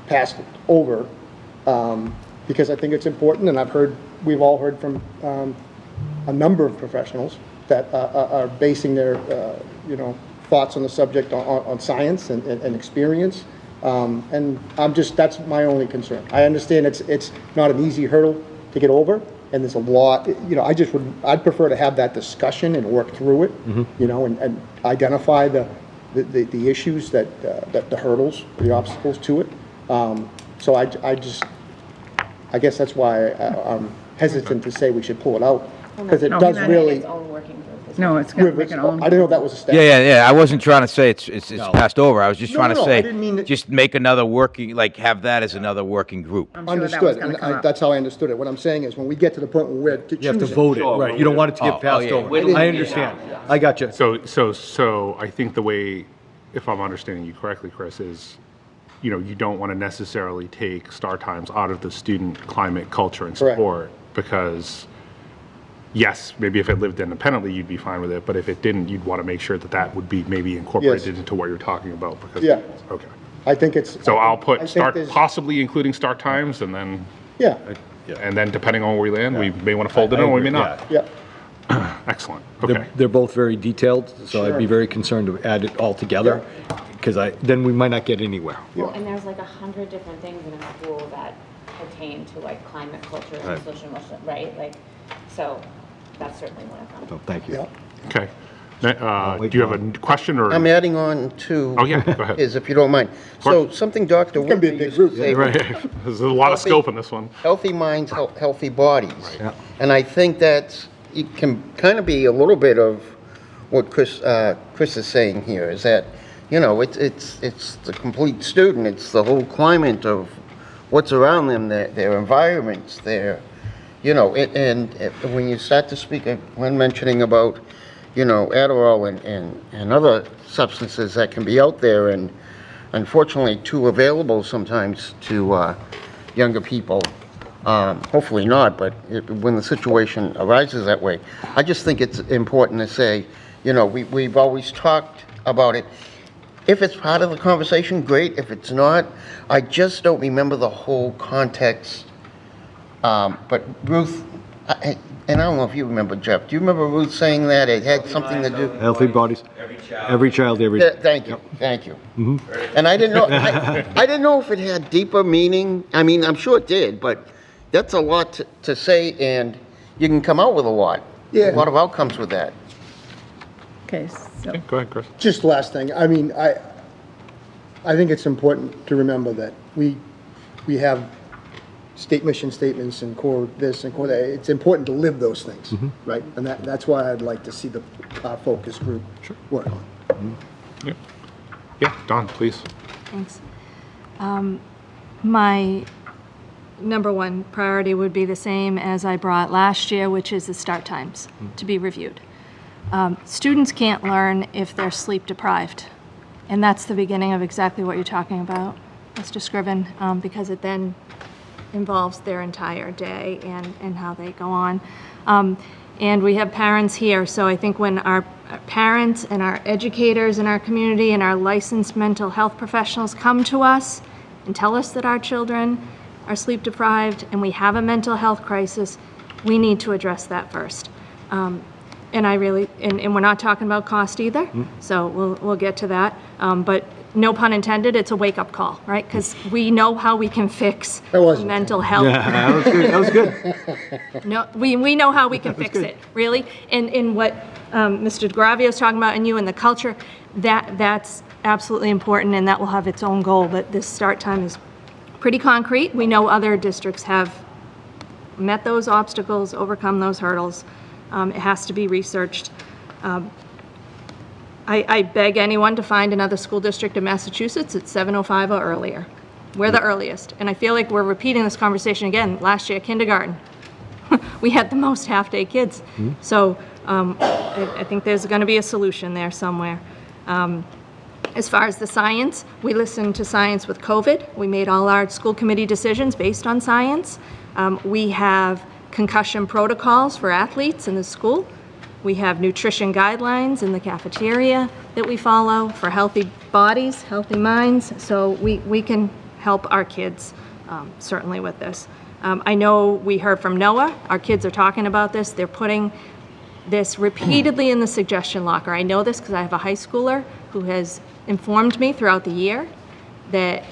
passed over, because I think it's important, and we've all heard from a number of professionals that are basing their, thoughts on the subject on science and experience. And that's my only concern. I understand it's not an easy hurdle to get over, and there's a lot, I'd prefer to have that discussion and work through it, and identify the issues that the hurdles, the obstacles to it. So I guess that's why I'm hesitant to say we should pull it out, because it does really. No, it's going to make an own. I didn't know that was a step. Yeah. I wasn't trying to say it's passed over. I was just trying to I say, didn't mean just make another working, have that as another working group. I'm sure that was Understood, going to come and up. that's how I understood it. What I'm saying is, when we get to the point where we're You have to vote it, right? You don't want it to get passed yeah. over. I understand. I got you. So I think the way, if I'm understanding you correctly, Chris, is, you don't want to necessarily take STAR times out of the student climate, culture, and Correct. support, because yes, maybe if it lived independently, you'd be fine with it, but if it didn't, you'd want to make sure that would be maybe incorporated Yes. into what you're talking about, because. Yeah. Okay. I think it's. So I'll I put think start, there's- possibly including start times, and then, Yeah, and then depending on where we land, we may want to fold it in, or we may not. yeah. Excellent, okay. They're both very detailed, so I'd be Sure. very concerned to add it all together, because then we might not get anywhere. Well, and there's like 100 different things in a school that pertain to like climate, culture, and social emotional, right? So that's certainly one of them. So, thank you. Yeah. Okay. Do you have a question, or? I'm adding on to. Oh, yeah, go ahead. If you don't mind. So something Dr. gonna be a Whitman big used group. to say. Right, there's a lot of scope in this one. Healthy minds, healthy bodies. Yeah. And I think it can kind of be a little bit of what Chris is saying here, is that, it's the complete student. It's the whole climate of what's around them, their environments, and when you start to speak, when mentioning about, Adderall and other substances that can be out there, and unfortunately too available sometimes to younger people. Hopefully not, but when the situation arises that way, I just think it's important to say, we've always talked about it. If it's part of the conversation, great. If it's not, I just don't remember the whole context. But Ruth, and I don't know if you remember, Jeff, do you remember Ruth saying that it had something to do? Healthy bodies. Every child, every. Thank you. And I didn't know, I didn't know if it had deeper meaning. I mean, I'm sure it did, but that's a lot to say, and you can come out with a lot. Yeah. A lot of outcomes with that. Okay, so, Go ahead, Chris. Just last thing, I mean, I think it's important to remember that we have mission statements and core this and core that. It's important to live those things, right? And that's why I'd like to see the focus group work on. Yeah, Don, please. Thanks. My number one priority would be the same as I brought last year, which is the start times to be reviewed. Students can't learn if they're sleep deprived. And that's the beginning of exactly what you're talking about, Mr. Scriven, because it then involves their entire day and how they go on. And we have parents here, so I think when our parents and our educators in our community and our licensed mental health professionals come to us and tell us that our children are sleep deprived and we have a mental health crisis, we need to address that first. And we're not talking about cost either, so we'll get to that. But no pun intended, it's a wake-up call, right? Because we know how we can fix That wasn't mental health. That was good. That was good. No, we know how we can fix it, really. And what Mr. DeGravio is talking about, and you, and the culture, that's absolutely important, and that will have its own goal. But this start time is pretty concrete. We know other districts have met those obstacles, overcome those hurdles. It has to be researched. I beg anyone to find another school district in Massachusetts at 7:05 or earlier. We're the earliest. And I feel like we're repeating this conversation again. Last year, kindergarten, we had the most half-day kids. So I think there's going to be a solution there somewhere. As far as the science, we listened to science with COVID. We made all our school committee decisions based on science. We have concussion protocols for athletes in the school. We have nutrition guidelines in the cafeteria that we follow for healthy bodies, healthy minds. So we can help our kids certainly with this. I know we heard from Noah. Our kids are talking about this. They're putting this repeatedly in the suggestion locker. I know this because I have a high schooler who has informed me throughout the year that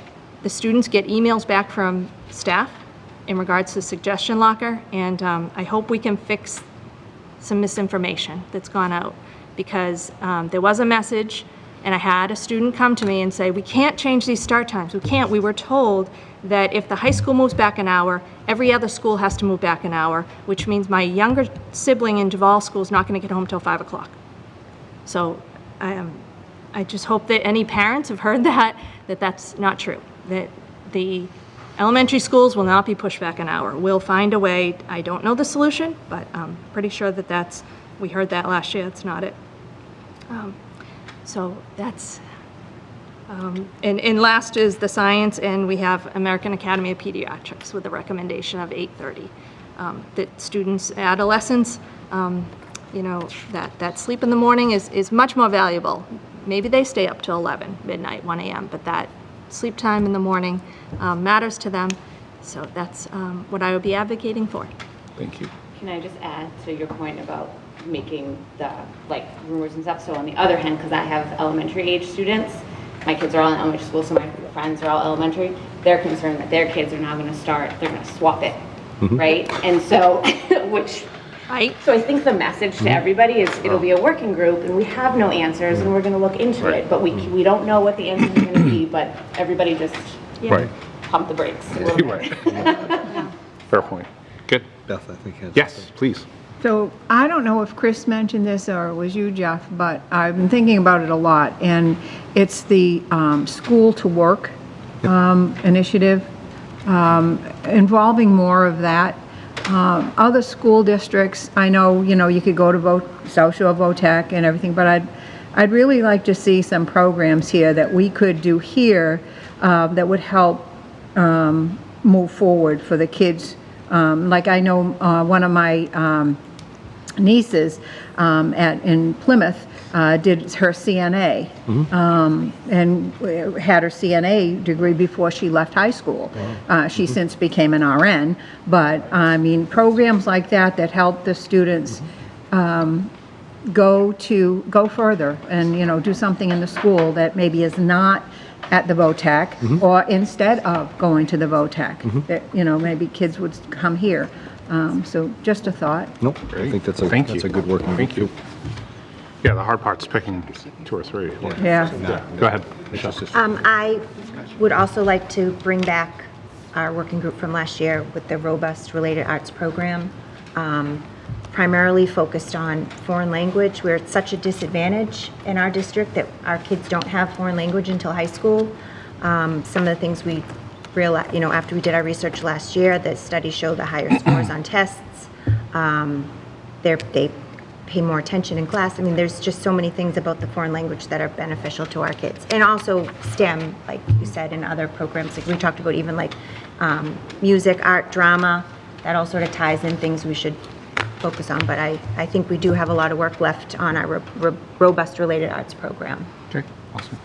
the students get emails back from staff in regards to the suggestion locker, and I hope we can fix some misinformation that's gone out, because there was a message, and I had a student come to me and say, we can't change these start times. We can't. We were told that if the high school moves back an hour, every other school has to move back an hour, which means my younger sibling in Duval School is not going to get home till 5 o'clock. So I just hope that any parents have heard that's not true, that the elementary schools will not be pushed back an hour. We'll find a way. I don't know the solution, but I'm pretty sure we heard that last year. That's not it. So that's, and last is the science, and we have American Academy of Pediatrics with a recommendation of 8:30. That students, adolescents, that sleep in the morning is much more valuable. Maybe they stay up till 11, midnight, 1 a.m., but that sleep time in the morning matters to them. So that's what I would be advocating for. Thank you. Can I just add to your point about making the rumors and stuff? So on the other hand, because I have elementary age students, my kids are all in elementary school, so my friends are all elementary, they're concerned that their kids are now going to they're going to swap it, right? And so, so I think the message to everybody is it'll be a working group, and we have no answers, and we're going to look into it, but we don't know what the answers are going to be, but everybody just pump the brakes a little bit. Fair point. Good. Beth, I think. Yes, please. So I don't know if Chris mentioned this or it was you, Jeff, but I've been thinking about it a lot, and it's the school to work initiative, involving more of that. Other school districts, I know, you could go to South Shore VOTEC and everything, but I'd really like to see some programs here that we could do here that would help move forward for the kids. Like I know one of my nieces in Plymouth did her CNA and had her CNA degree before she left high school. She since became an RN, but I mean programs like that help the students go further and do something in the school that maybe is not at the VOTEC or instead of going to the VOTEC, that maybe kids would come here. So just a thought. Nope, I think that's a good working. Thank you. Yeah, the hard part's picking 2 or 3. Yeah. Go ahead. I would also like to bring back our working group from last year with the robust related arts program, primarily focused on foreign language, where it's such a disadvantage in our district that our kids don't have foreign language until high school. Some of the things we realized, after we did our research last year, the studies show the higher scores on tests. They pay more attention in class. I mean, there's just so many things about the foreign language that are beneficial to our kids. And also STEM, like you said, and other programs, like we talked about, even like music, art, drama, that all sort of ties in things we should focus on. But I think we do have a lot of work left on our robust related arts program. Okay, awesome.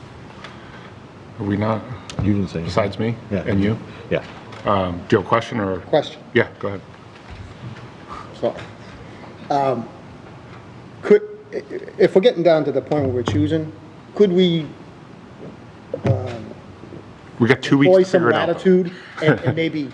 Are we not? You didn't say. Besides me? Yeah. And you? Yeah. Do you have a question or? Question. Yeah, go ahead. So, if we're getting down to the point where we're choosing, could we We got 2 weeks employ to some figure it out. latitude and maybe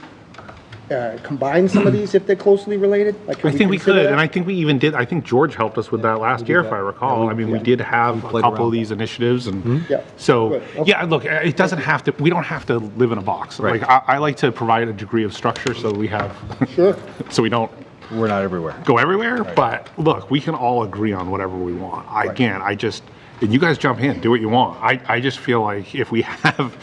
combine some of these if they're closely related? Like, I think we consider could, that? and I think we even did, I think George helped us with that last year, if I recall. Yeah, I mean, we did have a played couple around of these initiatives, and Yeah. so, Good. Okay. yeah, look, it doesn't have to, we don't have to live in a box. Right. Like, I like to provide a degree of structure so we have, Sure. so we don't We're not everywhere. go everywhere, but look, we can all agree on whatever we want. Again, and you guys jump in, do what you want. I just feel like if we have,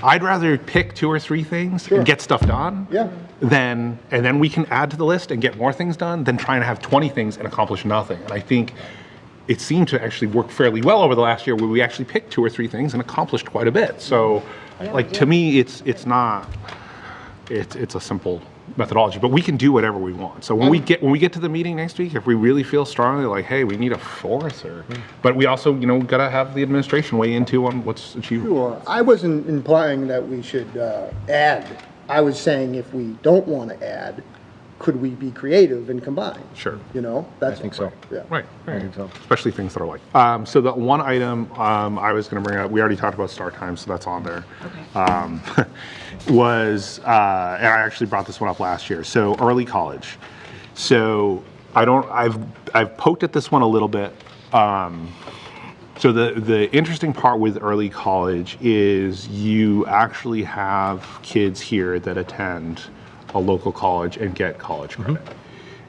I'd rather pick 2 or 3 things and get stuff done. Yeah. And then we can add to the list and get more things done than trying to have 20 things and accomplish nothing. And I think it seemed to actually work fairly well over the last year where we actually picked 2 or 3 things and accomplished quite a bit. So, like, to me, it's a simple methodology, but we can do whatever we want. So when we get to the meeting next week, if we really feel strongly like, hey, we need a 4th, but we also, got to have the administration weigh into on what's achievable. Sure. I wasn't implying that we should add. I was saying if we don't want to add, could we be creative and combine? Sure. That's I think so. Yeah. Right. I think so. Especially things that are like. So the one item I was going to bring up, we already talked about start time, so that's on there. Okay. Was, and I actually brought this one up last year. So early college. So I've poked at this one a little bit. So the interesting part with early college is you actually have kids here that attend a local college and get college credit.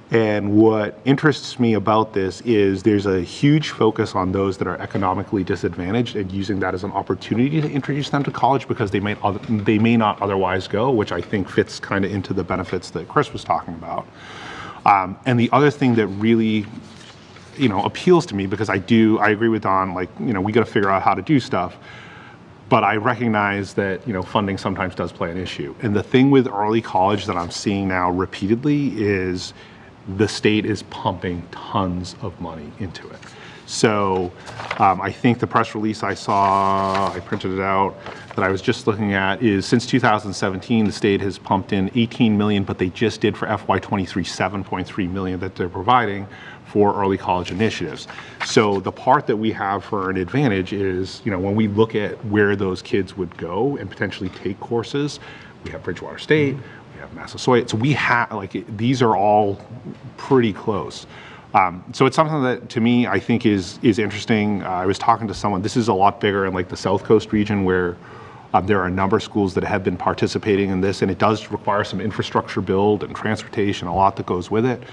And what interests me about this is there's a huge focus on those that are economically disadvantaged and using that as an opportunity to introduce them to college because they may not otherwise go, which I think fits kind of into the benefits that Chris was talking about. And the other thing that really appeals to me, because I agree with Don, like, we got to figure out how to do stuff. But I recognize that, funding sometimes does play an issue. And the thing with early college that I'm seeing now repeatedly is the state is pumping tons of money into it. So I think the press release I saw, I printed it out, that I was just looking at is since 2017, the state has pumped in 18 million, but they just did for FY23, 7.3 million that they're providing for early college initiatives. So the part that we have for an advantage is, when we look at where those kids would go and potentially take courses, we have Bridgewater State, we have Massasoit, so we have, these are all pretty close. So it's something that, to me, I think is interesting. I was talking to someone, this is a lot bigger in the South Coast region where there are a number of schools that have been participating in this, and it does require some infrastructure build and transportation, a lot that goes with it.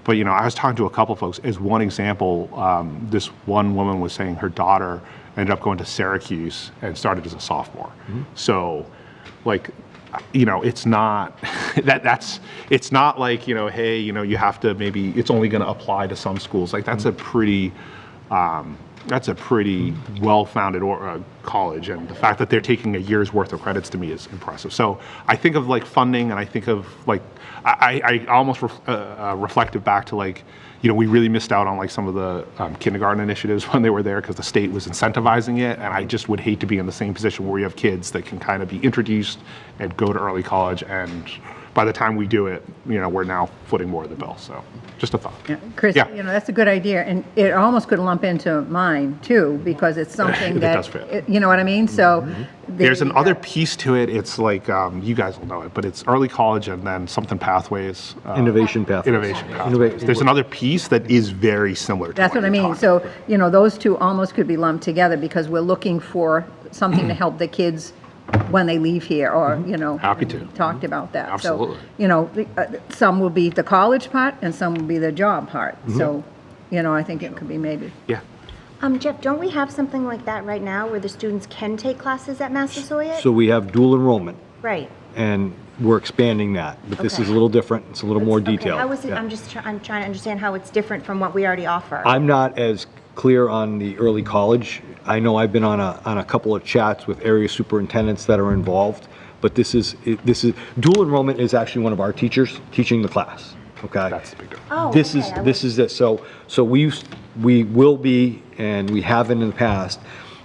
But, I was talking to a couple folks. As one example, this one woman was saying her daughter ended up going to Syracuse and started as a sophomore. So, it's not it's not like, hey, you have to maybe, it's only going to apply to some schools. That's a pretty well-founded college, and the fact that they're taking a year's worth of credits to me is impressive. So I think of funding, and I think of I almost reflected back to we really missed out on some of the kindergarten initiatives when they were there because the state was incentivizing it, and I just would hate to be in the same position where we have kids that can kind of be introduced and go to early college, and by the time we do it, we're now footing more of the bill. So just a thought. Yeah, Chris, that's a good idea, and it almost could lump into mine too, because it's something It that, does fit. you know what I mean? So There's another piece to it. It's you guys will know it, but it's early college and then something pathways. Innovation pathways. Innovation pathways. There's another piece that is very similar to That's what I mean. So, those two almost could be lumped together because we're looking for something to help the kids when they leave here, or, Happy to. talked about that. Absolutely. So, some will be the college part and some will be the job part. So, I think it could be maybe. Yeah. Jeff, don't we have something like that right now where the students can take classes at Massasoit? So we have dual enrollment, Right. and we're expanding that, but this is a little different. It's a little more detailed. How is it, Yeah. I'm trying to understand how it's different from what we already offer. I'm not as clear on the early college. I know I've been on a couple of chats with area superintendents that are involved, but this is dual enrollment is actually one of our teachers teaching the class. Okay. That's the big difference. Oh, This okay, is it. So we will be, and we have in the past.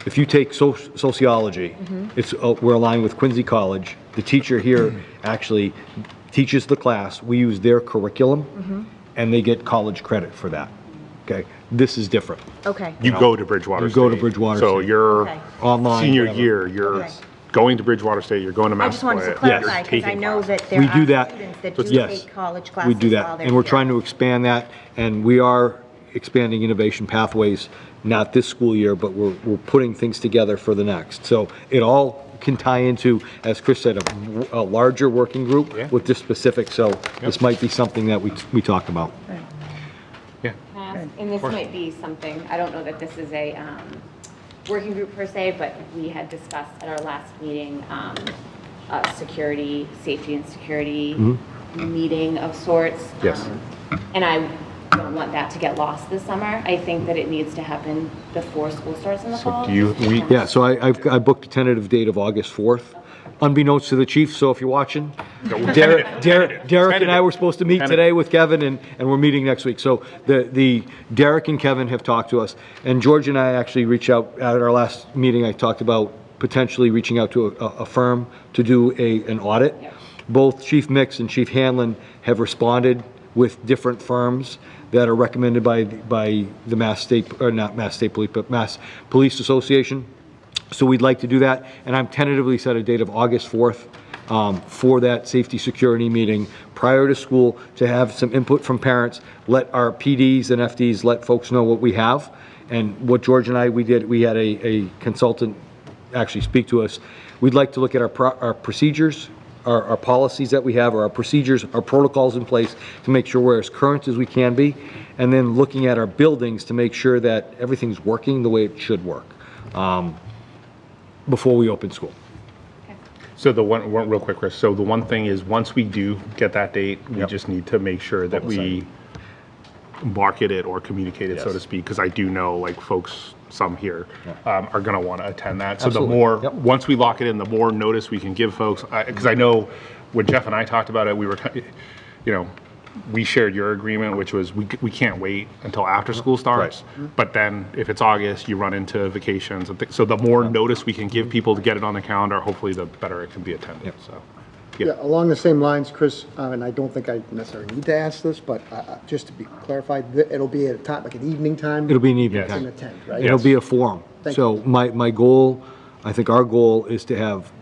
If you take sociology, it's we're aligned with Quincy College. The teacher here actually teaches the class. We use their curriculum, and they get college credit for that. Okay. This is different. Okay. You go to Bridgewater You State. go to Bridgewater So State. your Okay. Online, senior whatever. year, you're Okay. going to Bridgewater State, you're going to I just wanted to Massapequa, clarify, you're because I taking know classes. that there We do are that. students that do Yes. take college We classes do while that, they're and we're here. trying to expand that, and we are expanding innovation pathways, not this school year, but we're putting things together for the next. So it all can tie into, as Chris said, a larger working group Yeah. with this specific, so this might be something that we talk about. Yeah. Can I ask- And this might be something, I don't know that this is a working group per se, but we had discussed at our last meeting, security, safety and security meeting of sorts. Yes. And I don't want that to get lost this summer. I think that it needs to happen before school starts in the fall. Yeah, so I booked a tentative date of August 4th, unbeknownst to the chief, so if you're watching, Derek and I were supposed to meet today with Kevin, and we're meeting next week. So the Derek and Kevin have talked to us, and George and I actually reached out, at our last meeting, I talked about potentially reaching out to a firm to do an audit. Both Chief Mix and Chief Hanlon have responded with different firms that are recommended by the Mass State, or not Mass State Police, but Mass Police Association. So we'd like to do that, and I'm tentatively set a date of August 4th for that safety security meeting prior to school, to have some input from parents, let our PDs and FDs let folks know what we have. And what George and I, we had a consultant actually speak to us. We'd like to look at our procedures, our policies that we have, or our procedures, our protocols in place to make sure we're as current as we can be, and then looking at our buildings to make sure that everything's working the way it should work before we open school. So the one, real quick, Chris, so the one thing is, once we do get that date, we just need to make sure that we market it or communicate it, so to speak, because I do know, like, folks, some here, are gonna wanna attend that. So Absolutely. the more, once we lock it in, the more notice we can give folks, because I know when Jeff and I talked about it, we were, you know, we shared your agreement, which was we can't wait until after school starts. But then if it's August, you run into vacations. And so the more notice we can give people to get it on the calendar, hopefully the better it can be attended. So, Yeah, along the same lines, Chris, and I don't think I necessarily need to ask this, but just to be clarified, it'll be at a time, like an evening time? It'll be an evening Yes. time. Can attend, right? It'll be a forum. Thank So my goal, I think our goal is to have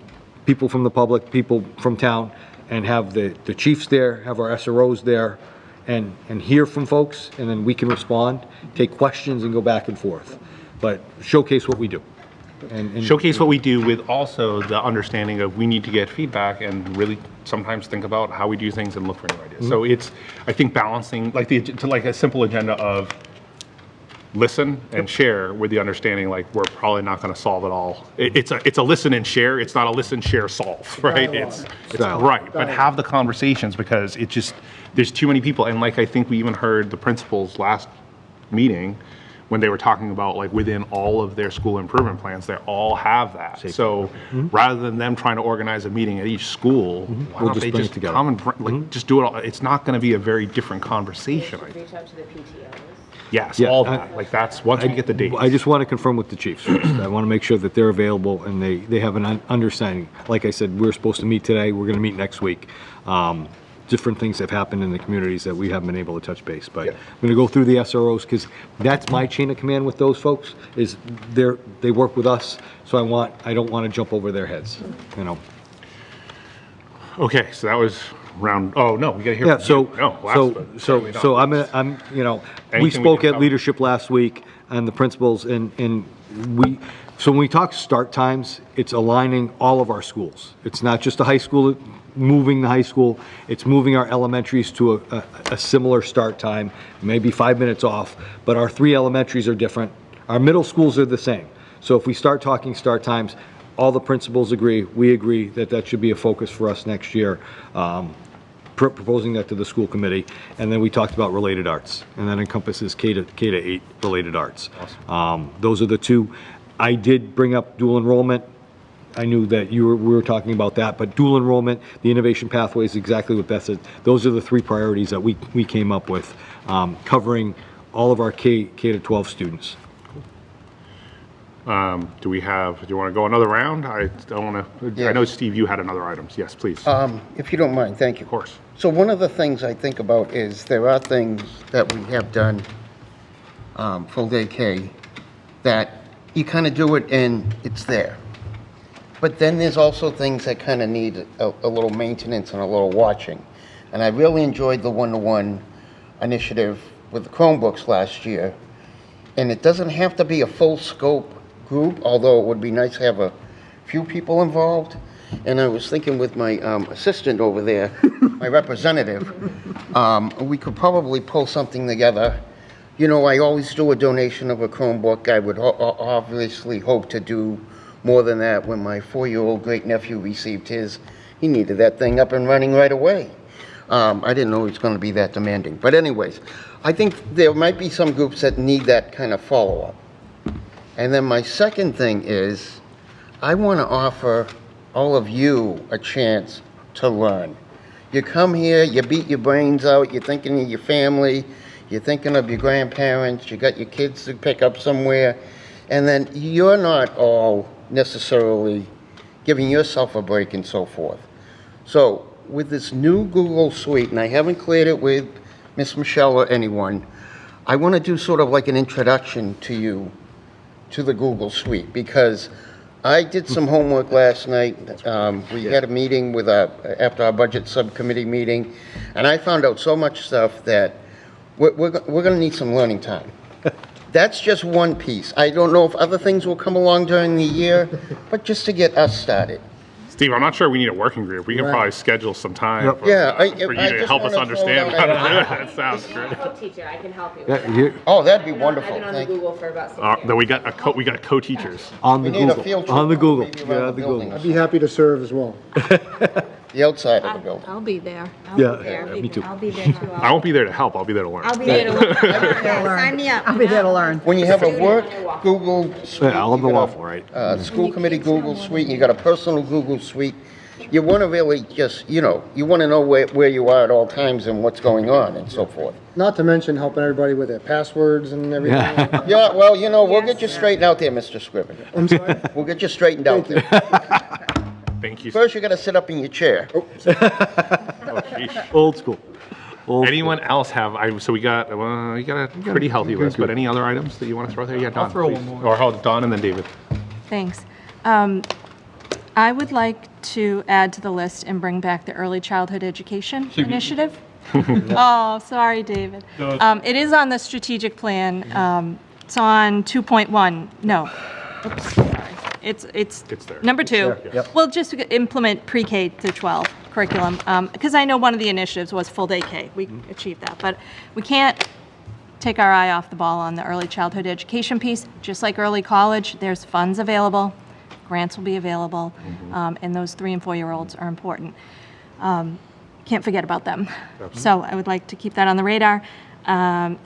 people from the public, people from town, and have the chiefs there, have our SROs there, and hear from folks, and then we can respond, take questions, and go back and forth. But showcase what we do. And showcase what we do, with also the understanding of we need to get feedback and really sometimes think about how we do things and look for new ideas. So it's, I think, balancing, like a simple agenda of listen and share, with the understanding, like, we're probably not going to solve it all. It's a listen and share. It's not a listen, share, solve, right? It's right, but have the conversations, because it just, there's too many people. And like, I think we even heard the principals last meeting when they were talking about, like, within all of their school improvement plans, they all have that. So rather than them trying to organize a meeting at each school, why We'll don't just they bring it just together. come and like just do it all? It's not going to be a very different conversation. I think. Reach out to the PTOs. Yes, Yeah, all that. Like, that's once we get the dates. I just want to confirm with the chiefs first. I want to make sure that they're available and they have an understanding. Like I said, we're supposed to meet today, we're going to meet next week. Different things have happened in the communities that we haven't been able to touch base. But I'm going to go through the SROs, because that's my chain of command with those folks, is they work with us, so I don't want to jump over their heads, you know. Okay, so that was round. Oh no, we got to hear. Yeah, from so, you. No, last, but certainly not. so I'm, you know, we Anything we spoke can at cover. leadership last week, and the principals, and so when we talk start times, it's aligning all of our schools. It's not just a high school, moving the high school, it's moving our elementaries to a similar start time, maybe 5 minutes off, but our 3 elementaries are different. Our middle schools are the same. So if we start talking start times, all the principals agree, we agree that should be a focus for us next year. Proposing that to the school committee, and then we talked about related arts, and that encompasses K to 8 related arts. Awesome. Those are the 2. I did bring up dual enrollment. I knew that we were talking about that, but dual enrollment, the innovation pathways, exactly what Beth said. Those are the 3 priorities that we came up with, covering all of our K to 12 students. Do you want to go another round? I don't want to. I know, Steve, you had another item. Yes, please. If you don't mind, thank you. Of course. So one of the things I think about is there are things that we have done full day K, that you kind of do it and it's there. But then there's also things that kind of need a little maintenance and a little watching. And I really enjoyed the one-to-one initiative with the Chromebooks last year. And it doesn't have to be a full scope group, although it would be nice to have a few people involved. And I was thinking with my assistant over there, my representative, we could probably pull something together. You know, I always do a donation of a Chromebook. I would obviously hope to do more than that. When my 4-year-old great-nephew received his, he needed that thing up and running right away. I didn't know it was going to be that demanding. But anyways, I think there might be some groups that need that kind of follow-up. And then my second thing is, I want to offer all of you a chance to learn. You come here, you beat your brains out, you're thinking of your family, you're thinking of your grandparents, you got your kids to pick up somewhere, and then you're not all necessarily giving yourself a break and so forth. So with this new Google Suite, and I haven't cleared it with Miss Michelle or anyone, I want to do sort of like an introduction to you to the Google Suite, because I did some homework last night. We had a meeting with after our budget subcommittee meeting, and I found out so much stuff that we're going to need some learning time. That's just one piece. I don't know if other things will come along during the year, but just to get us started. Steve, I'm not sure we need a working group. We can probably schedule some time for, Yeah, for you to help us understand how to do it. That sounds great. Co-teacher, I can help you with that. Oh, that'd be wonderful. I've been on the Google for about 6 years. Then we got co-teachers. On the We need a Google. field trip. On the Google. maybe Yeah, around the Google. building or I'd be happy to serve as well. the outside of the building. I'll be there. Yeah, me too. I'll be there too. I won't be there to help. I'll be there to learn. I'll be there to learn. Sign me up. I'll be there to learn. When you have a work Google Suite, Yeah, on the you got waffle, right? School committee Google Suite, and you got a personal Google Suite, you want to really just, you want to know where you are at all times and what's going on and so forth. Not to mention helping everybody with their passwords and everything. Yeah, well, we'll get you straightened out there, Mr. Scriven. I'm sorry? We'll get you straightened out there. Thank you. First, you got to sit up in your chair. Oh, sheesh. Old school. Anyone else have? So we got a pretty healthy list. But any other items that you want to throw there? Yeah, Don. I'll throw please. one more. Or hold Don and then David. Thanks. I would like to add to the list and bring back the Early Childhood Education Initiative. Oh, sorry, David. It is on the strategic plan. It's on 2.1. No. Oops, sorry. It's there. number 2. Yep. We'll just implement pre-K to 12 curriculum, because I know one of the initiatives was full day K. We achieved that, but we can't take our eye off the ball on the early childhood education piece. Just like early college, there's funds available, grants will be available, and those 3 and 4-year-olds are important. Can't forget about them. So I would like to keep that on the radar. Third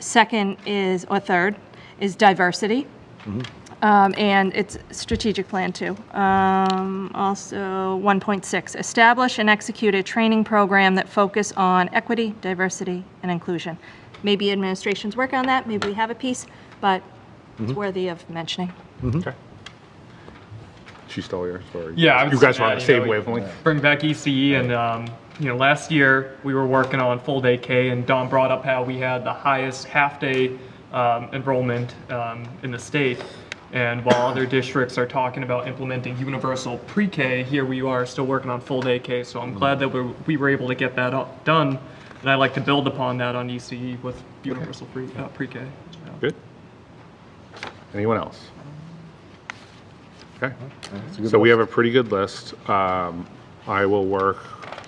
is diversity. And it's strategic plan too. Also 1.6, establish and execute a training program that focus on equity, diversity, and inclusion. Maybe administrations work on that, maybe we have a piece, but it's worthy of mentioning. Okay. She stole yours. Or Yeah, I would you guys say were on that, the same know, wavelength. Bring back ECE, and last year we were working on full day K, and Don brought up how we had the highest half day enrollment in the state. And while other districts are talking about implementing universal pre-K, here we are still working on full day K. So I'm glad that we were able to get that done, and I'd like to build upon that on ECE with universal pre-K. Good. Anyone else? Okay. So we have a pretty good list. I will work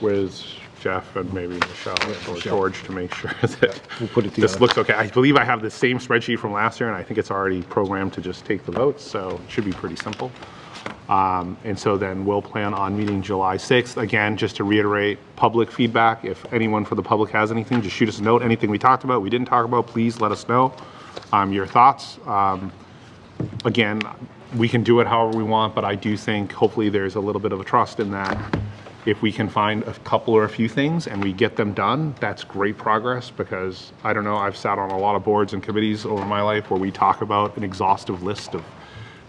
with Jeff and maybe Michelle or George to make sure that We'll put it this together. looks okay. I believe I have the same spreadsheet from last year, and I think it's already programmed to just take the votes, so it should be pretty simple. And so then we'll plan on meeting July 6th. Again, just to reiterate, public feedback. If anyone for the public has anything, just shoot us a note. Anything we talked about, we didn't talk about, please let us know your thoughts. Again, we can do it however we want, but I do think hopefully there's a little bit of a trust in that. If we can find a couple or a few things and we get them done, that's great progress, because I don't know, I've sat on a lot of boards and committees over my life where we talk about an exhaustive list of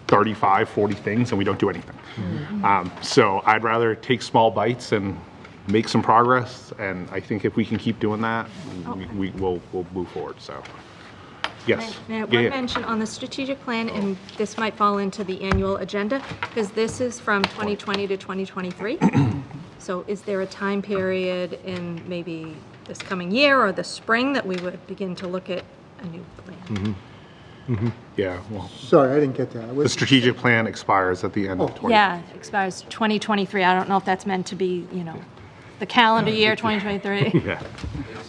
35, 40 things and we don't do anything. So I'd rather take small bites and make some progress, and I think if we can keep doing that, we'll move forward. So Yes. May I Yeah, one yeah. mention on the strategic plan, and this might fall into the annual agenda, because this is from 2020 to 2023. So is there a time period in maybe this coming year or the spring that we would begin to look at a new plan? Yeah, well, Sorry, I didn't get that. the strategic plan expires at the end of 20. Yeah, expires 2023. I don't know if that's meant to be, the calendar year 2023. Yeah.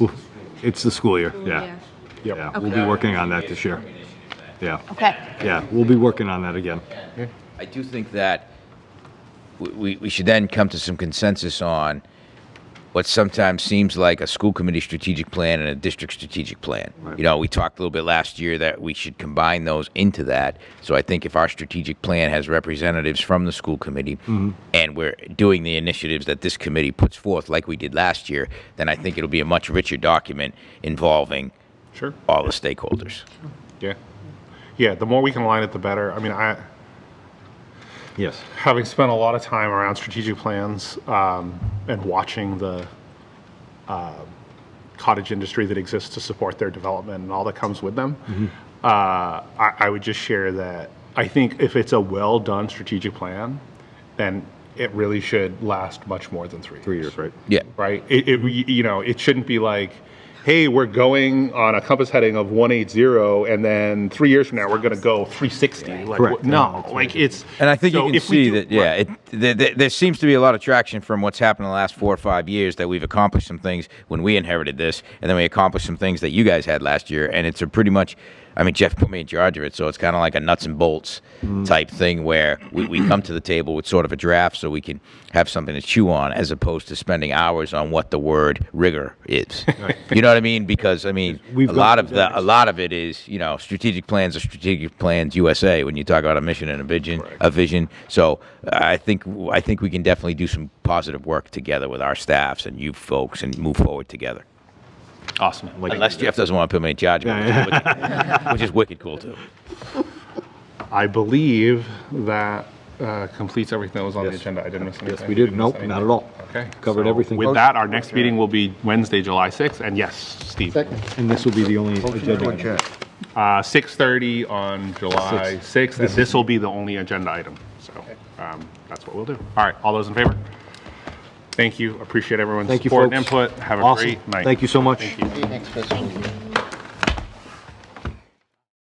Ooh, it's the school year, yeah. Yeah. Yeah, we'll Okay. be working on that this year. Yeah. Okay. Yeah, we'll be working on that again. I do think that we should then come to some consensus on what sometimes seems like a school committee strategic plan and a district strategic plan. Right. You know, we talked a little bit last year that we should combine those into that. So I think if our strategic plan has representatives from the school committee and we're doing the initiatives that this committee puts forth like we did last year, then I think it'll be a much richer document involving Sure. all the stakeholders. Yeah. Yeah, the more we can align it, the better. I mean, Yes. having spent a lot of time around strategic plans and watching the cottage industry that exists to support their development and all that comes with them, I would just share that I think if it's a well-done strategic plan, then it really should last much more than 3 years. 3 years, right? Yeah. Right? It shouldn't be like, hey, we're going on a compass heading of 180, and then 3 years from now we're going to go 360. Like, Correct. no, like it's. And I think so you can if we see do- that, yeah, right. there seems to be a lot of traction from what's happened in the last 4 or 5 years that we've accomplished some things when we inherited this, and then we accomplished some things that you guys had last year, and it's a pretty much, I mean, Jeff put me in charge of it, so it's kind of like a nuts and bolts type thing where we come to the table with sort of a draft so we can have something to chew on as opposed to spending hours on what the word rigor is. You know what I mean? Because, I mean, We've a gone lot through of a lot of it is, strategic plans are strategic plans USA when you talk about a mission and a vision. So I think we can definitely do some positive work together with our staffs and you folks and move forward together. Awesome. Unless Jeff doesn't want to put me in charge of it, which is wicked cool too. I believe that completes everything that was on the agenda. I didn't miss anything. Yes, we did. Miss Nope, anything. not at all. Okay. Covered so everything. With that, our next meeting will be Wednesday, July 6th. And yes, Steve. Second. And this will be the only Motion agenda to item. adjourn. 6:30 on July 6th, and this will be the only agenda item. So that's what we'll do. All right, all those in favor? Thank you. Appreciate everyone's Thank you, support folks. and input. Have a Awesome. great night. Thank you so much. Thank you. See you next fiscal year.